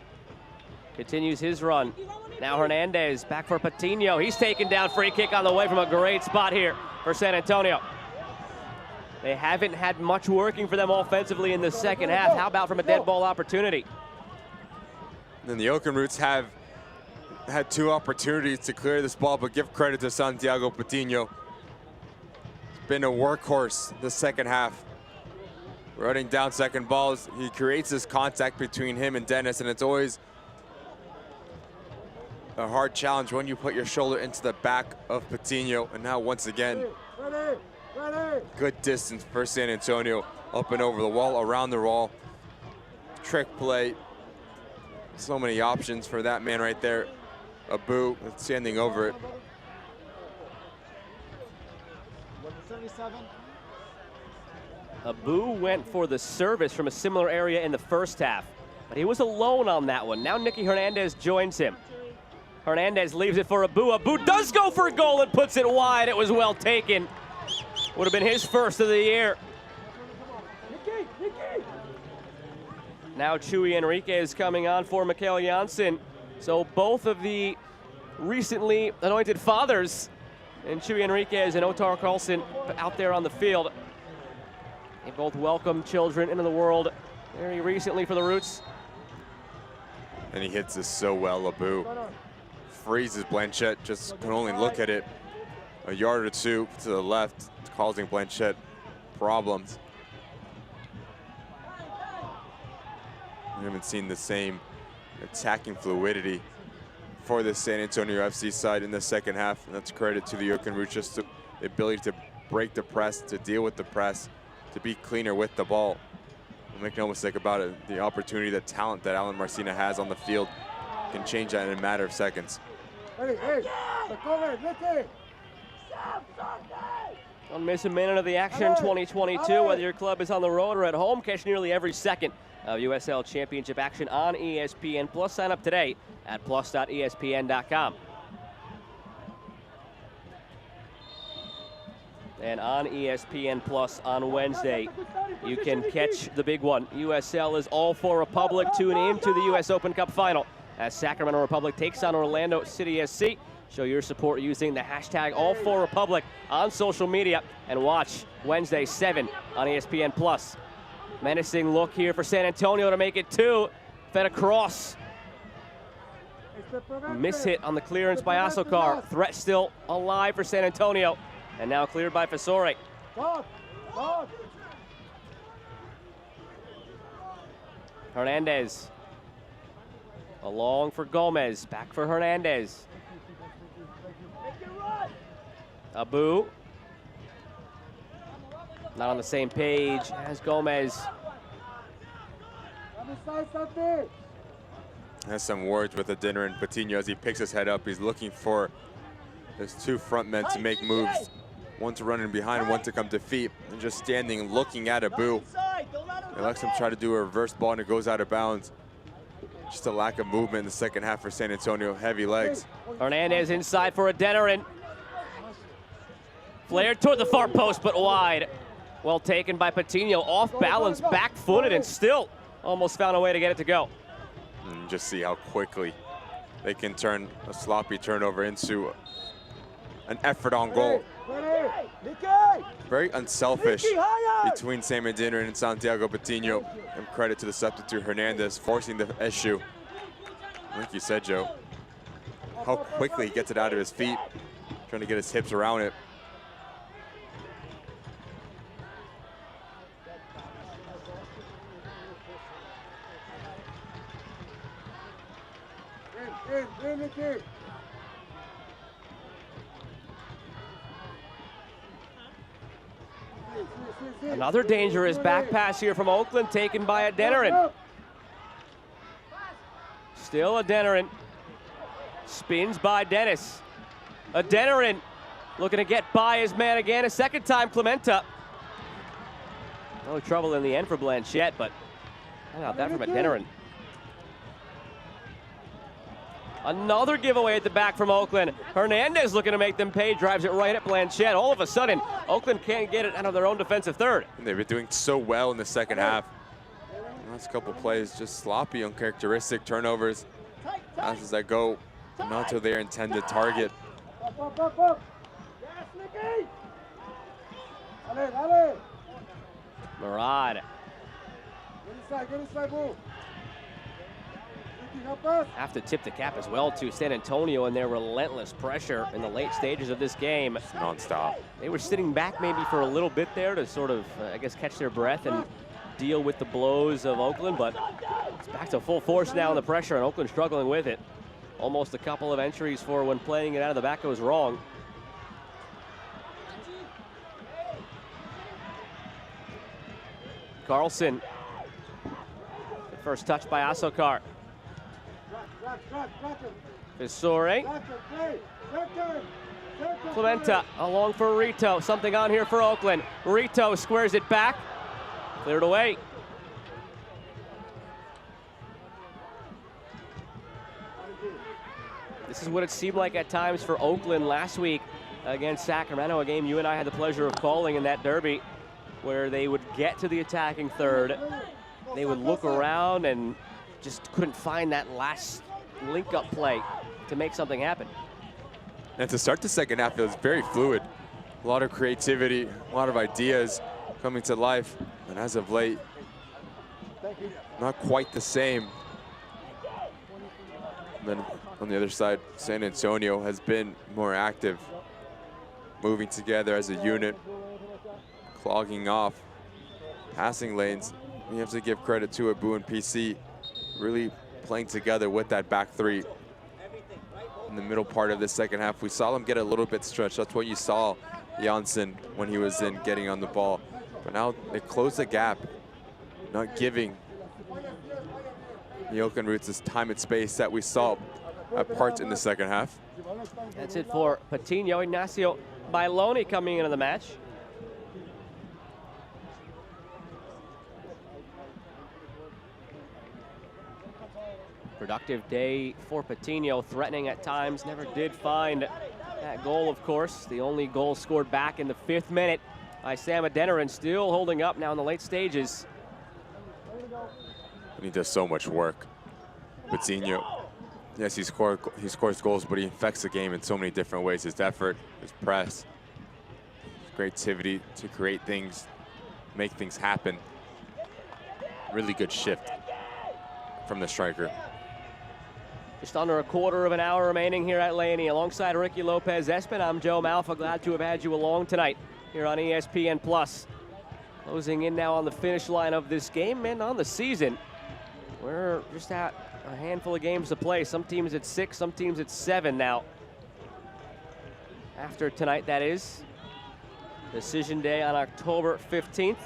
continues his run. Now Hernandez back for Patino. He's taken down. Free kick on the way from a great spot here for San Antonio. They haven't had much working for them offensively in the second half. How about from a dead ball opportunity? And the Oakland Roots have had 2 opportunities to clear this ball, but give credit to Santiago Patino. He's been a workhorse the second half. Running down second balls, he creates this contact between him and Dennis, and it's always a hard challenge when you put your shoulder into the back of Patino. And now once again, good distance for San Antonio, up and over the wall, around the wall. Trick play. So many options for that man right there. Abu standing over it. Abu went for the service from a similar area in the first half, but he was alone on that one. Now Nicky Hernandez joins him. Hernandez leaves it for Abu. Abu does go for a goal and puts it wide. It was well taken. Would have been his first of the year. Now Chuy Enriquez coming on for Mikael Janssen. So both of the recently anointed fathers, and Chuy Enriquez and Otar Carlson out there on the field. They both welcomed children into the world very recently for the Roots. And he hits this so well, Abu. Freezes Blanchette, just can only look at it a yard or 2 to the left, causing Blanchette problems. We haven't seen the same attacking fluidity for the San Antonio FC side in the second half, and that's credit to the Oakland Roots, just the ability to break the press, to deal with the press, to be cleaner with the ball. We'll make no mistake about it, the opportunity, the talent that Alan Marcina has on the field can change that in a matter of seconds. Don't miss a minute of the action 2022, whether your club is on the road or at home. Catch nearly every second of USL Championship action on ESPN Plus. Sign up today at plus.espn.com. And on ESPN Plus on Wednesday, you can catch the big one. USL is all for Republic. Tune in to the US Open Cup final as Sacramento Republic takes on Orlando City SC. Show your support using the hashtag #AllForRepublic on social media and watch Wednesday 7 on ESPN Plus. Menacing look here for San Antonio to make it 2. Fed across. Miss hit on the clearance by Asokar. Threat still alive for San Antonio. And now cleared by Fasore. Hernandez. Along for Gomez. Back for Hernandez. Abu. Not on the same page as Gomez. Has some words with Adeniran and Patino as he picks his head up. He's looking for his 2 front men to make moves. One to run in behind, one to come to feet. And just standing, looking at Abu. He lets him try to do a reverse ball and it goes out of bounds. Just a lack of movement in the second half for San Antonio. Heavy legs. Hernandez inside for Adeniran. Flared toward the far post, but wide. Well taken by Patino. Off balance, back-footed, and still almost found a way to get it to go. And just see how quickly they can turn a sloppy turnover into an effort on goal. Very unselfish between Sam Adeniran and Santiago Patino. And credit to the substitute Hernandez forcing the issue. Like you said, Joe, how quickly he gets it out of his feet, trying to get his hips around it. Another dangerous back pass here from Oakland, taken by Adeniran. Still Adeniran. Spins by Dennis. Adeniran looking to get by his man again. A second time, Clementa. No trouble in the end for Blanchette, but how about that from Adeniran? Another giveaway at the back from Oakland. Hernandez looking to make them pay, drives it right at Blanchette. All of a sudden, Oakland can't get it out of their own defensive third. And they've been doing so well in the second half. The last couple plays, just sloppy, uncharacteristic turnovers. Passes that go not to their intended target. Murad. Have to tip the cap as well to San Antonio and their relentless pressure in the late stages of this game. Non-stop. They were sitting back maybe for a little bit there to sort of, I guess, catch their breath and deal with the blows of Oakland, but it's back to full force now in the pressure, and Oakland struggling with it. Almost a couple of entries for when playing it out of the back goes wrong. Carlson. The first touch by Asokar. Visore. Clementa along for Rito. Something on here for Oakland. Rito squares it back. Cleared away. This is what it seemed like at times for Oakland last week against Sacramento, a game you and I had the pleasure of calling in that derby, where they would get to the attacking third. They would look around and just couldn't find that last link-up play to make something happen. And to start the second half, it was very fluid. A lot of creativity, a lot of ideas coming to life. And as of late, not quite the same. And then on the other side, San Antonio has been more active, moving together as a unit, clogging off passing lanes. We have to give credit to Abu and PC really playing together with that back three. In the middle part of the second half, we saw them get a little bit stretched. That's what you saw Janssen when he was in getting on the ball. But now they close the gap, not giving the Oakland Roots this time and space that we saw at parts in the second half. That's it for Patino. Ignacio Bailoni coming into the match. Productive day for Patino, threatening at times, never did find that goal, of course. The only goal scored back in the 5th minute by Sam Adeniran, still holding up now in the late stages. And he does so much work. Patino, yes, he scores goals, but he affects the game in so many different ways. His effort, his press, his creativity to create things, make things happen. Really good shift from the striker. Just under a quarter of an hour remaining here at Laney. Alongside Ricky Lopez-Espin, I'm Joe Malfa. Glad to have had you along tonight here on ESPN+. Closing in now on the finish line of this game and on the season. We're just at a handful of games to play. Some teams at 6, some teams at 7 now. After tonight, that is. Decision day on October 15th.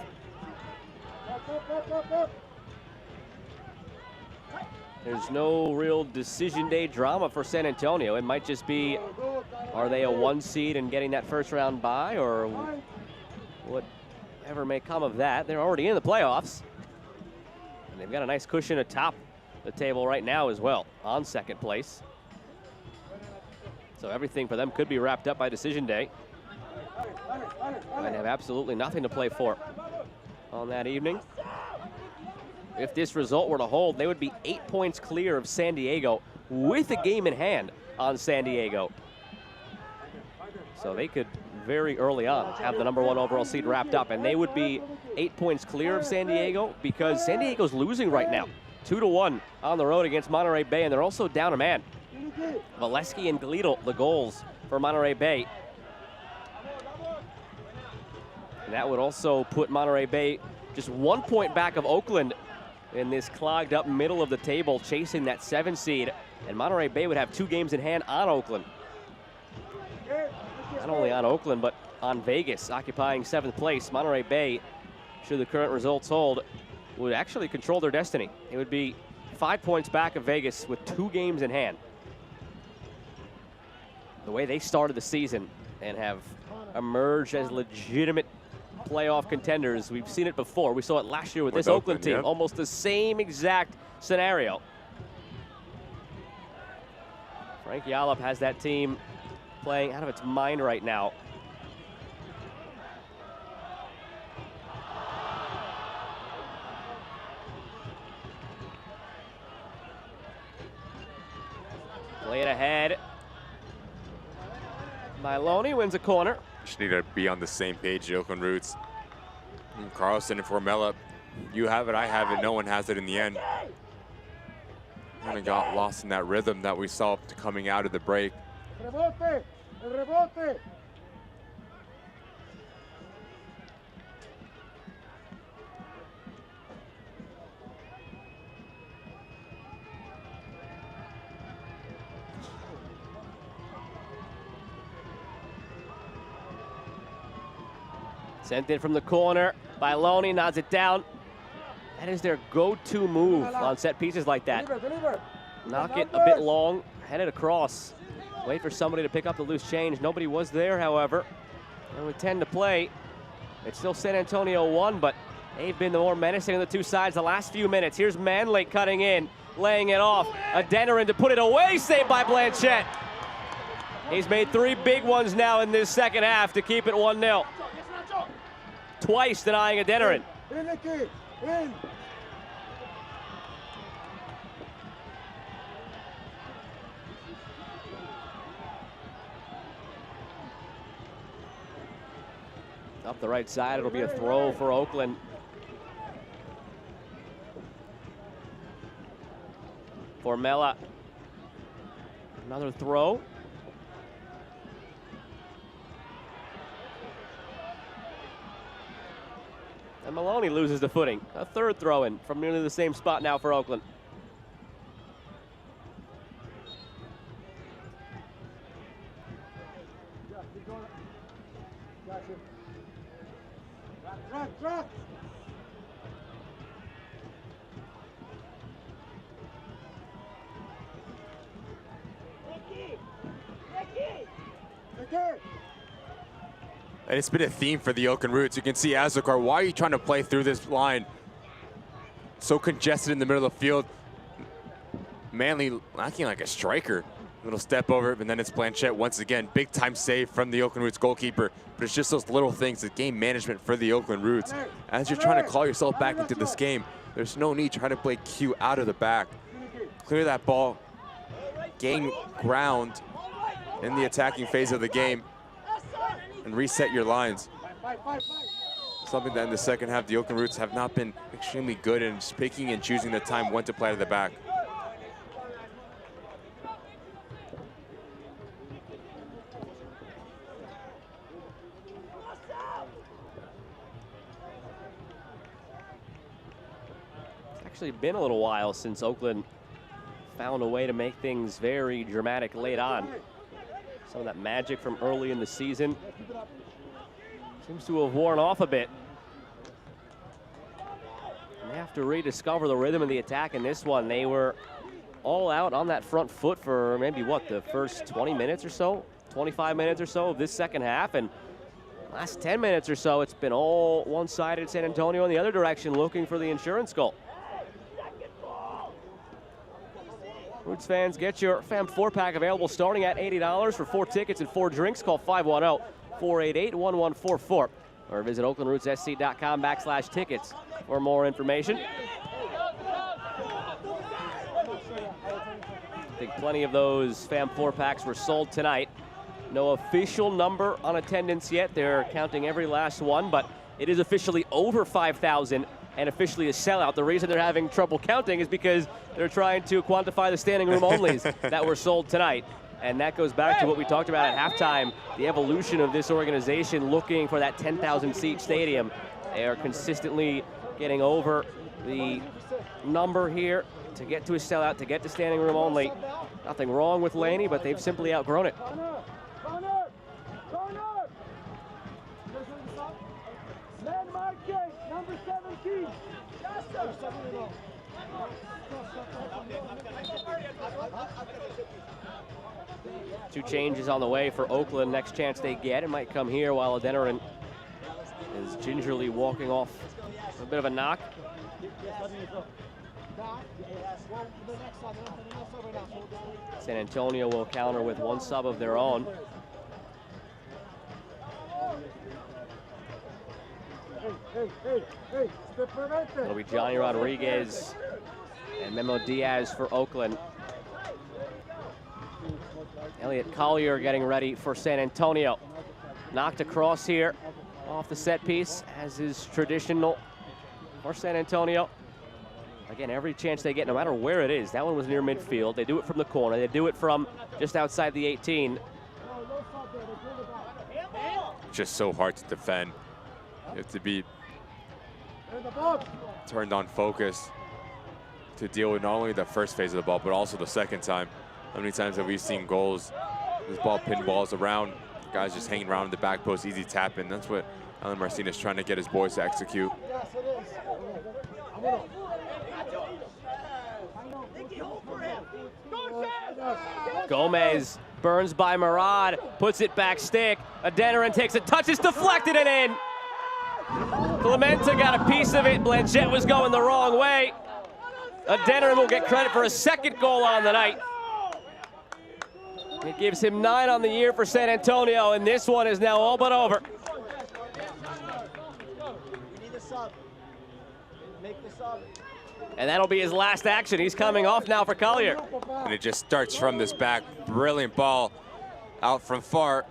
There's no real decision day drama for San Antonio. It might just be, are they a 1 seed and getting that first round bye, or whatever may come of that. They're already in the playoffs. And they've got a nice cushion atop the table right now as well, on second place. So everything for them could be wrapped up by decision day. And have absolutely nothing to play for on that evening. If this result were to hold, they would be 8 points clear of San Diego with a game in hand on San Diego. So they could very early on have the #1 overall seed wrapped up, and they would be 8 points clear of San Diego because San Diego's losing right now. 2-1 on the road against Monterey Bay, and they're also down a man. Valesky and Glidel, the goals for Monterey Bay. And that would also put Monterey Bay just 1 point back of Oakland in this clogged up middle of the table, chasing that 7 seed. And Monterey Bay would have 2 games in hand on Oakland. Not only on Oakland, but on Vegas, occupying 7th place. Monterey Bay, should the current results hold, would actually control their destiny. It would be 5 points back of Vegas with 2 games in hand. The way they started the season and have emerged as legitimate playoff contenders, we've seen it before. We saw it last year with this Oakland team. Yep. Almost the same exact scenario. Frank Yallop has that team playing out of its mind right now. Play it ahead. Milone wins a corner. Just need to be on the same page, the Oakland Roots. And Carlson and Formella, you have it, I have it, no one has it in the end. Kind of got lost in that rhythm that we saw coming out of the break. Rebote, el rebote. Sent in from the corner. Milone nods it down. That is their go-to move on set pieces like that. Knock it a bit long, head it across. Wait for somebody to pick up the loose change. Nobody was there, however. And with 10 to play, it's still San Antonio 1, but they've been the more menacing of the 2 sides the last few minutes. Here's Manley cutting in, laying it off. Adeniran to put it away, saved by Blanchette. He's made 3 big ones now in this second half to keep it 1-0. Twice denying Adeniran. Up the right side, it'll be a throw for Oakland. Formella, another throw. And Milone loses the footing. A 3rd throw in from nearly the same spot now for Oakland. Drop. And it's been a theme for the Oakland Roots. You can see Azokar, why are you trying to play through this line? So congested in the middle of the field. Manley acting like a striker. Little step over, and then it's Blanchette once again. Big time save from the Oakland Roots goalkeeper. But it's just those little things, the game management for the Oakland Roots. As you're trying to claw yourself back into this game, there's no need trying to play Q out of the back. Clear that ball, gain ground in the attacking phase of the game, and reset your lines. Something that in the second half, the Oakland Roots have not been extremely good in just picking and choosing the time when to play out of the back. Actually been a little while since Oakland found a way to make things very dramatic late on. Some of that magic from early in the season seems to have worn off a bit. And they have to rediscover the rhythm of the attack in this one. They were all out on that front foot for maybe, what, the first 20 minutes or so, 25 minutes or so of this second half. And last 10 minutes or so, it's been all one-sided. San Antonio in the other direction looking for the insurance goal. Roots fans, get your Fam 4-pack available starting at $80 for 4 tickets and 4 drinks. Call 510-488-1144 or visit oaklandrootssc.com/tickets for more information. I think plenty of those Fam 4-packs were sold tonight. No official number on attendance yet. They're counting every last one, but it is officially over 5,000 and officially a sellout. The reason they're having trouble counting is because they're trying to quantify the standing room onlys that were sold tonight. And that goes back to what we talked about at halftime, the evolution of this organization looking for that 10,000 seat stadium. They are consistently getting over the number here to get to a sellout, to get to standing room only. Nothing wrong with Laney, but they've simply outgrown it. Number 17. 2 changes on the way for Oakland. Next chance they get, it might come here while Adeniran is gingerly walking off a bit of a knock. San Antonio will counter with 1 sub of their own. It'll be Johnny Rodriguez and Memo Diaz for Oakland. Elliot Collier getting ready for San Antonio. Knocked across here off the set piece, as is traditional for San Antonio. Again, every chance they get, no matter where it is. That one was near midfield. They do it from the corner. They do it from just outside the 18. Just so hard to defend. You have to be turned on focus to deal with not only the first phase of the ball, but also the second time. How many times have we seen goals, this ball pinballs around, guys just hanging around the back post, easy tap in. That's what Alan Martinez is trying to get his boys to execute. Gomez burns by Murad, puts it back stick. Adeniran takes a touch, it's deflected and in. Clemente got a piece of it. Blanchette was going the wrong way. Adeniran will get credit for a 2nd goal on the night. It gives him 9 on the year for San Antonio, and this one is now all but over. And that'll be his last action. He's coming off now for Collier. And it just starts from this back. Brilliant ball out from far.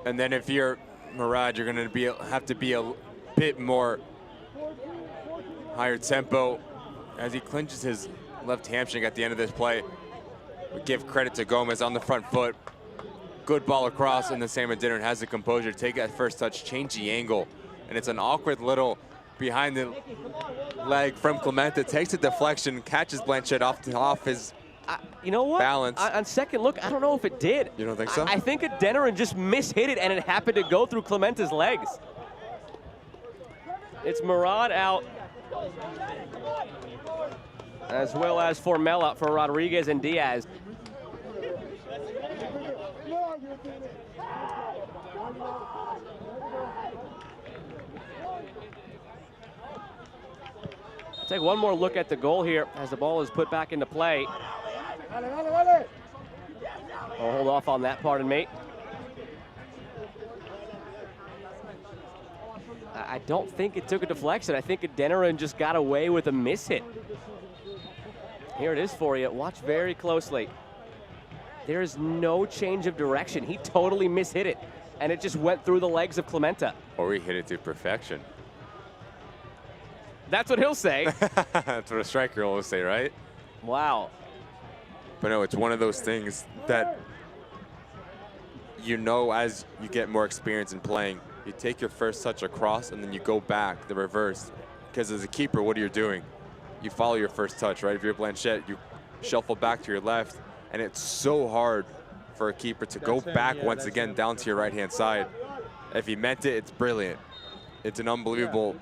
And then if you're Murad, you're going to have to be a bit more higher tempo as he clinches his left hamstring at the end of this play. We give credit to Gomez on the front foot. Good ball across, and the Sam Adeniran has the composure to take that first touch, change the angle. And it's an awkward little behind the leg from Clemente. Takes a deflection, catches Blanchette off his you know what? Balance. On second look, I don't know if it did. You don't think so? I think Adeniran just mishit it, and it happened to go through Clemente's legs. It's Murad out, as well as Formel out for Rodriguez and Diaz. Take one more look at the goal here as the ball is put back into play. I'll hold off on that, pardon me. I don't think it took a deflection. I think Adeniran just got away with a mishit. Here it is for you. Watch very closely. There is no change of direction. He totally mishit it, and it just went through the legs of Clemente. Or he hit it to perfection. That's what he'll say. That's what a striker will say, right? Wow. But no, it's one of those things that you know as you get more experience in playing. You take your first touch across and then you go back, the reverse. Because as a keeper, what are you doing? You follow your first touch, right? If you're Blanchette, you shuffle back to your left. And it's so hard for a keeper to go back once again down to your right-hand side. If he meant it, it's brilliant. It's an unbelievable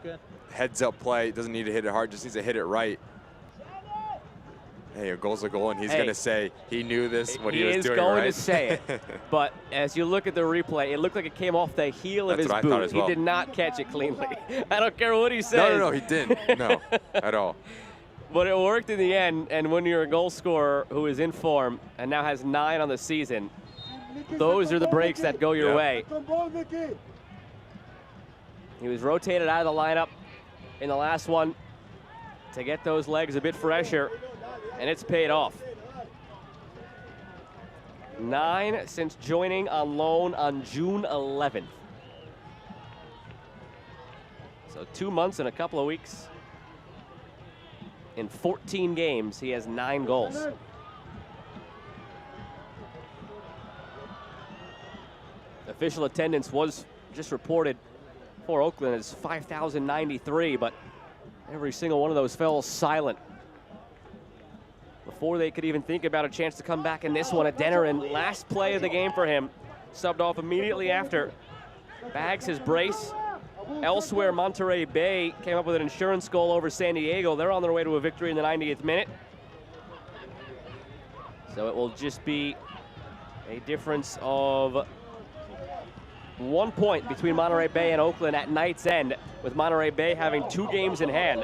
heads-up play. Doesn't need to hit it hard, just needs to hit it right. Hey, a goal's a goal, and he's going to say he knew this, what he was doing, He is going right? to say it. But as you look at the replay, it looked like it came off the heel of his boot. Thought as well. He did not catch it cleanly. I don't care what he says. No, he didn't. No, at all. But it worked in the end, and when you're a goal scorer who is in form and now has 9 on the season, those are the breaks that go your way. He was rotated out of the lineup in the last one to get those legs a bit fresher, and it's paid off. 9 since joining on loan on June 11th. So 2 months and a couple of weeks. In 14 games, he has 9 goals. Official attendance was just reported for Oakland as 5,093, but Every single one of those fell silent before they could even think about a chance to come back in this one. Adeniran, last play of the game for him, subbed off immediately after. Bags his brace. Elsewhere, Monterey Bay came up with an insurance goal over San Diego. They're on their way to a victory in the 90th minute. So it will just be a difference of 1 point between Monterey Bay and Oakland at night's end, with Monterey Bay having 2 games in hand.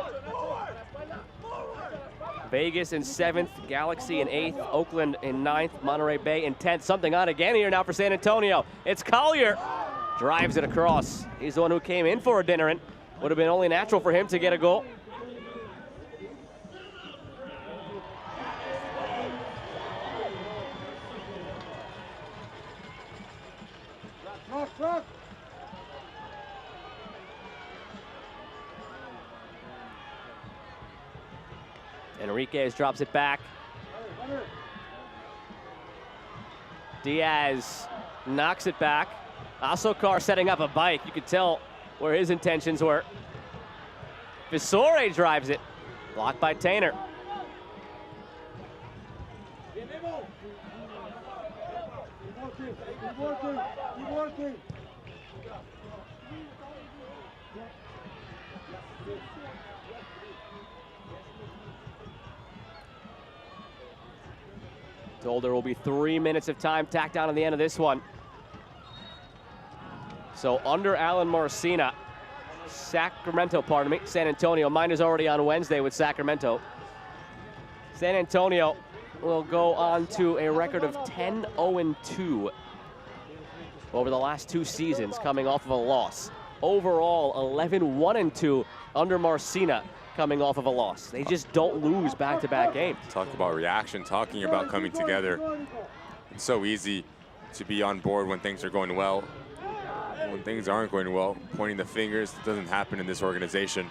Vegas in 7th, Galaxy in 8th, Oakland in 9th, Monterey Bay in 10th. Something on again here now for San Antonio. It's Collier. Drives it across. He's the one who came in for Adeniran. Would have been only natural for him to get a goal. Enriquez drops it back. Diaz knocks it back. Asokar setting up a bike. You could tell where his intentions were. Visore drives it. Blocked by Tainer. Told there will be 3 minutes of time tacked on at the end of this one. So under Alan Marcina, San Antonio. Mine is already on Wednesday with Sacramento. San Antonio will go on to a record of 10-0-2 over the last 2 seasons, coming off of a loss. Overall, 11-1-2 under Marcina, coming off of a loss. They just don't lose back-to-back games. Talk about reaction, talking about coming together. It's so easy to be on board when things are going well. When things aren't going well, pointing the fingers, it doesn't happen in this organization.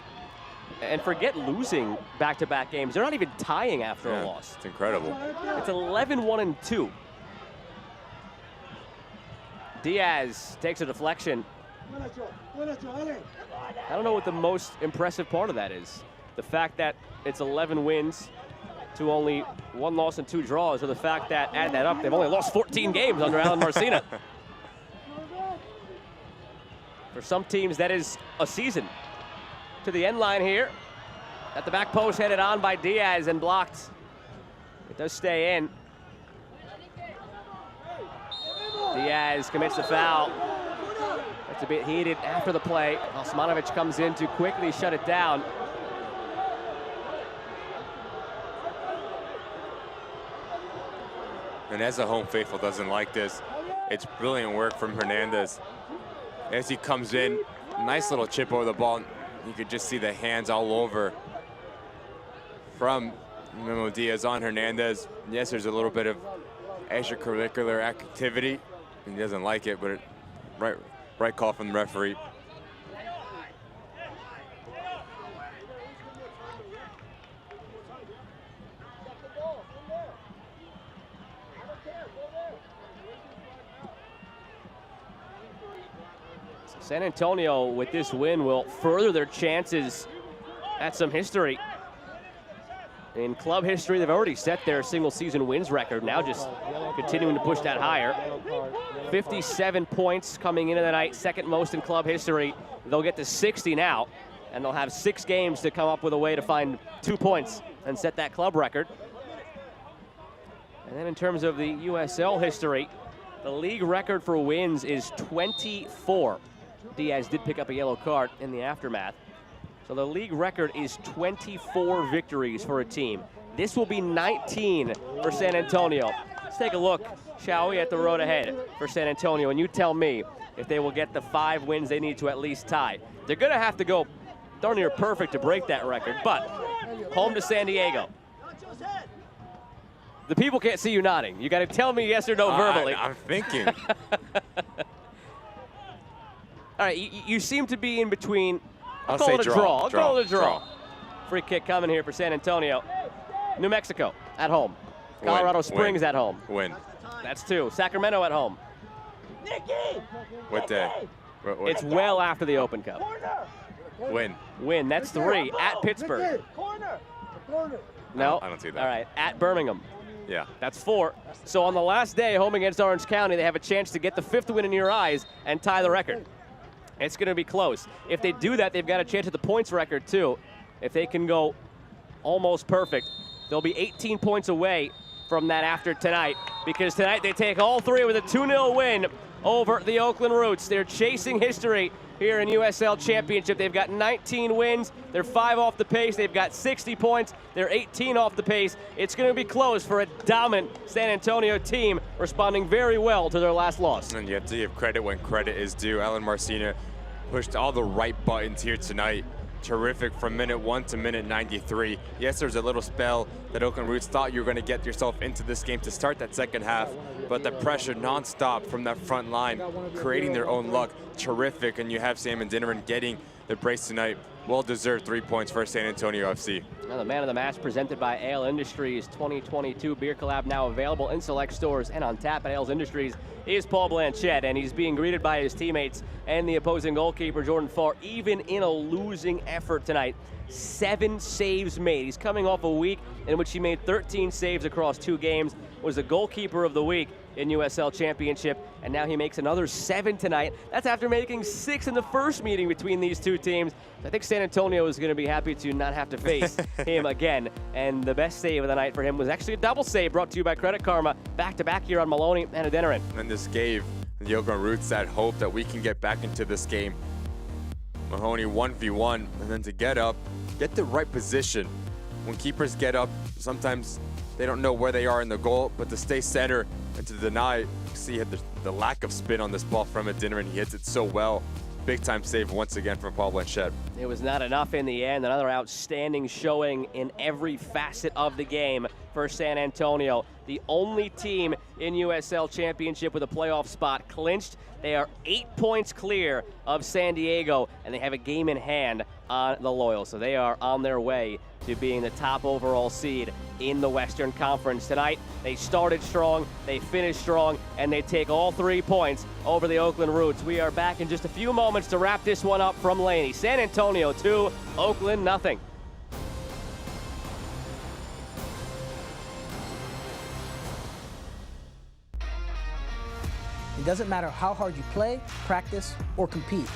And forget losing back-to-back games. They're not even tying after a loss. It's incredible. It's 11-1-2. Diaz takes a deflection. I don't know what the most impressive part of that is. The fact that it's 11 wins to only 1 loss and 2 draws, or the fact that, add that up, they've only lost 14 games under Alan Marcina. For some teams, that is a season. To the end line here. At the back post, headed on by Diaz and blocked. It does stay in. Diaz commits the foul. It's a bit heated after the play. Osmanovic comes in to quickly shut it down. And as a home faithful doesn't like this, it's brilliant work from Hernandez. As he comes in, nice little chip over the ball. You could just see the hands all over from Memo Diaz on Hernandez. Yes, there's a little bit of extracurricular activity. He doesn't like it, but right call from the referee. San Antonio, with this win, will further their chances at some history. In club history, they've already set their single-season wins record, now just continuing to push that higher. 57 points coming into the night, second most in club history. They'll get to 60 now, and they'll have 6 games to come up with a way to find 2 points and set that club record. And then in terms of the USL history, the league record for wins is 24. Diaz did pick up a yellow card in the aftermath. So the league record is 24 victories for a team. This will be 19 for San Antonio. Let's take a look, shall we, at the road ahead for San Antonio, and you tell me if they will get the 5 wins they need to at least tie. They're gonna have to go darn near perfect to break that record, but home to San Diego. The people can't see you nodding. You gotta tell me yes or no verbally. I'm thinking. All right, you seem to be in between. I'll call it a draw. I'll call it a draw. Free kick coming here for San Antonio. New Mexico at home. Colorado Springs at home. Win. That's 2. Sacramento at home. What day? It's well after the Open Cup. Win. That's 3 at Pittsburgh. Corner. No. I don't see that. All right, at Birmingham. Yeah. That's 4. So on the last day, home against Orange County, they have a chance to get the 5th win in your eyes and tie the record. It's going to be close. If they do that, they've got a chance at the points record, too. If they can go almost perfect, they'll be 18 points away from that after tonight, because tonight they take all 3 with a 2-0 win over the Oakland Roots. They're chasing history here in USL Championship. They've got 19 wins. They're 5 off the pace. They've got 60 points. They're 18 off the pace. It's going to be close for a dominant San Antonio team, responding very well to their last loss. And you have to give credit when credit is due. Alan Marcina pushed all the right buttons here tonight. Terrific from minute 1 to minute 93. Yes, there's a little spell that Oakland Roots thought you were going to get yourself into this game to start that second half, but the pressure nonstop from that front line, creating their own luck, terrific. And you have Sam and Dinneran getting the brace tonight. Well-deserved 3 points for San Antonio FC. Now the man of the match presented by Ale Industries 2022 Beer Collab, now available in select stores and on tap at Ales Industries, is Paul Blanchette, and he's being greeted by his teammates and the opposing goalkeeper, Jordan Farr, even in a losing effort tonight. 7 saves made. He's coming off a week in which he made 13 saves across 2 games, was the goalkeeper of the week in USL Championship, and now he makes another 7 tonight. That's after making 6 in the first meeting between these 2 teams. I think San Antonio is going to be happy to not have to face him again, and the best save of the night for him was actually a double save brought to you by Credit Karma, back-to-back here on Maloney and Adeniran. And this gave the Oakland Roots that hope that we can get back into this game. Mahoney 1v1, and then to get up, get the right position. When keepers get up, sometimes they don't know where they are in the goal, but to stay center and to deny, you see the lack of spin on this ball from Adeniran. He hits it so well. Big time save once again from Paul Blanchette. It was not enough in the end. Another outstanding showing in every facet of the game for San Antonio. The only team in USL Championship with a playoff spot clinched. They are 8 points clear of San Diego, and they have a game in hand on the Loyal. So they are on their way to being the top overall seed in the Western Conference. Tonight, they started strong, they finished strong, and they take all 3 points over the Oakland Roots. We are back in just a few moments to wrap this one up from Laney. San Antonio 2, Oakland nothing. It doesn't matter how hard you play, practice, or compete,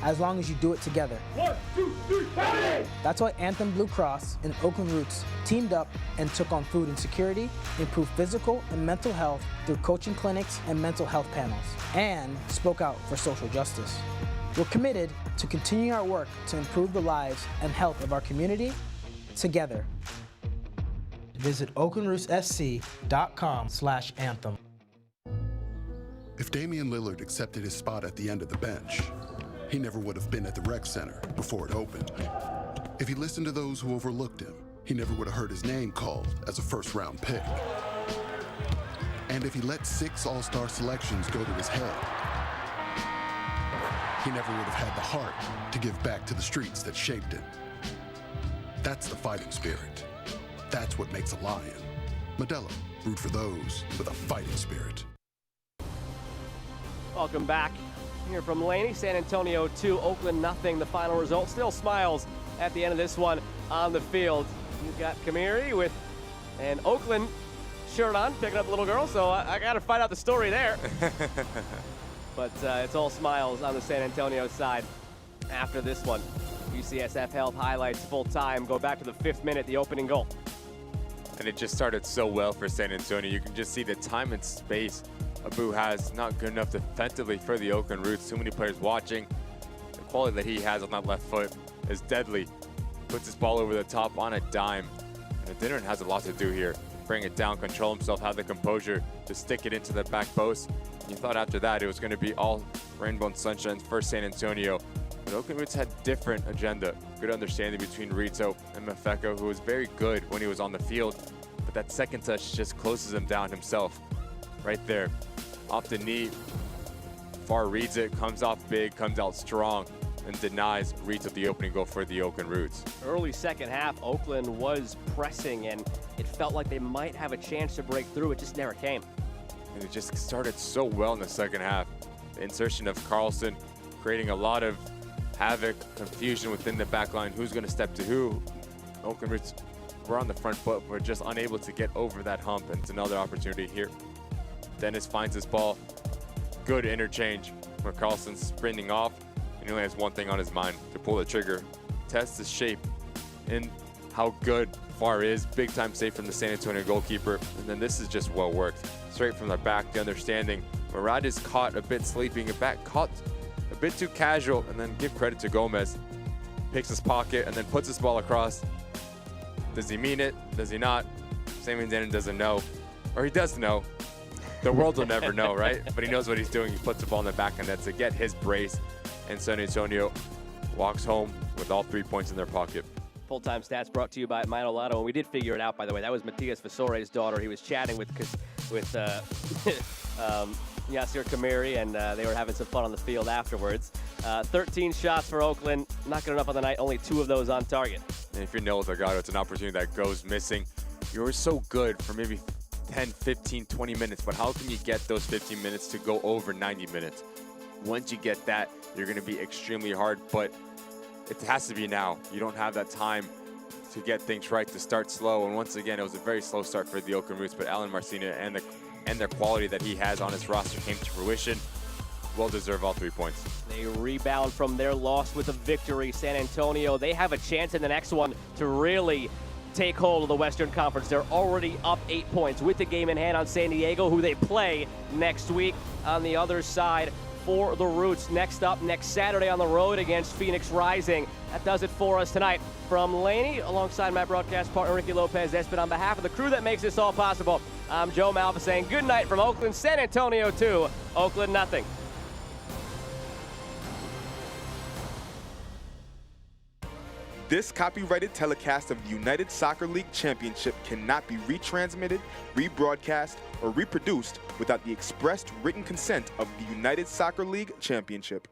as long as you do it together. 1, 2, 3, party! That's why Anthem Blue Cross and Oakland Roots teamed up and took on food insecurity, improved physical and mental health through coaching clinics and mental health panels, and spoke out for social justice. We're committed to continuing our work to improve the lives and health of our community together. Visit oaklandrootssc.com/anthem. If Damian Lillard accepted his spot at the end of the bench, he never would have been at the rec center before it opened. If he listened to those who overlooked him, he never would have heard his name called as a first-round pick. And if he let 6 all-star selections go to his head, he never would have had the heart to give back to the streets that shaped him. That's the fighting spirit. That's what makes a lion. Modelo, root for those with a fighting spirit. Welcome back here from Laney. San Antonio 2, Oakland nothing. The final result. Still smiles at the end of this one on the field. You've got Kamiri with an Oakland shirt on, picking up the little girl, so I got to find out the story there. But it's all smiles on the San Antonio side after this one. UCSF held highlights full time. Go back to the 5th minute, the opening goal. And it just started so well for San Antonio. You can just see the time and space Abu has. Not good enough defensively for the Oakland Roots. Too many players watching. The quality that he has on that left foot is deadly. Puts his ball over the top on a dime. And Adeniran has a lot to do here. Bring it down, control himself, have the composure to stick it into the back post. And you thought after that it was going to be all rainbow and sunshine for San Antonio. But Oakland Roots had different agenda. Good understanding between Rito and Mafeka, who was very good when he was on the field. But that second touch just closes him down himself. Right there. Off the knee. Farr reads it, comes off big, comes out strong, and denies Rito the opening goal for the Oakland Roots. Early second half, Oakland was pressing, and it felt like they might have a chance to break through. It just never came. And it just started so well in the second half. The insertion of Carlson, creating a lot of havoc, confusion within the back line. Who's going to step to who? Oakland Roots, we're on the front foot. We're just unable to get over that hump, and it's another opportunity here. Dennis finds his ball. Good interchange where Carlson's sprinting off, and he only has one thing on his mind: to pull the trigger, test the shape, and how good Farr is. Big time save from the San Antonio goalkeeper, and then this is just well worked. Straight from the back, the understanding. Murad is caught a bit sleeping, caught a bit too casual, and then give credit to Gomez. Picks his pocket and then puts his ball across. Does he mean it? Does he not? Sami Zanin doesn't know, or he does know. The world will never know, right? But he knows what he's doing. He puts the ball in the back of net to get his brace, and San Antonio walks home with all 3 points in their pocket. Full-time stats brought to you by Mino Lotto, and we did figure it out, by the way. That was Matias Vasore's daughter. He was chatting with Yasir Kamiri, and they were having some fun on the field afterwards. 13 shots for Oakland, not good enough on the night, only 2 of those on target. And if you're Nil Delgado, it's an opportunity that goes missing. You were so good for maybe 10, 15, 20 minutes, but how can you get those 15 minutes to go over 90 minutes? Once you get that, you're going to be extremely hard, but it has to be now. You don't have that time to get things right, to start slow. And once again, it was a very slow start for the Oakland Roots, but Alan Marcina and the quality that he has on his roster came to fruition. Well deserve all 3 points. They rebound from their loss with a victory. San Antonio, they have a chance in the next one to really take hold of the Western Conference. They're already up 8 points with the game in hand on San Diego, who they play next week. On the other side, for the Roots, next up next Saturday on the road against Phoenix Rising. That does it for us tonight. From Laney, alongside my broadcast partner Ricky Lopez-Espin, on behalf of the crew that makes this all possible, I'm Joe Malva saying good night from Oakland, San Antonio 2, Oakland nothing. This copyrighted telecast of the United Soccer League Championship cannot be retransmitted, rebroadcast, or reproduced without the expressed written consent of the United Soccer League Championship.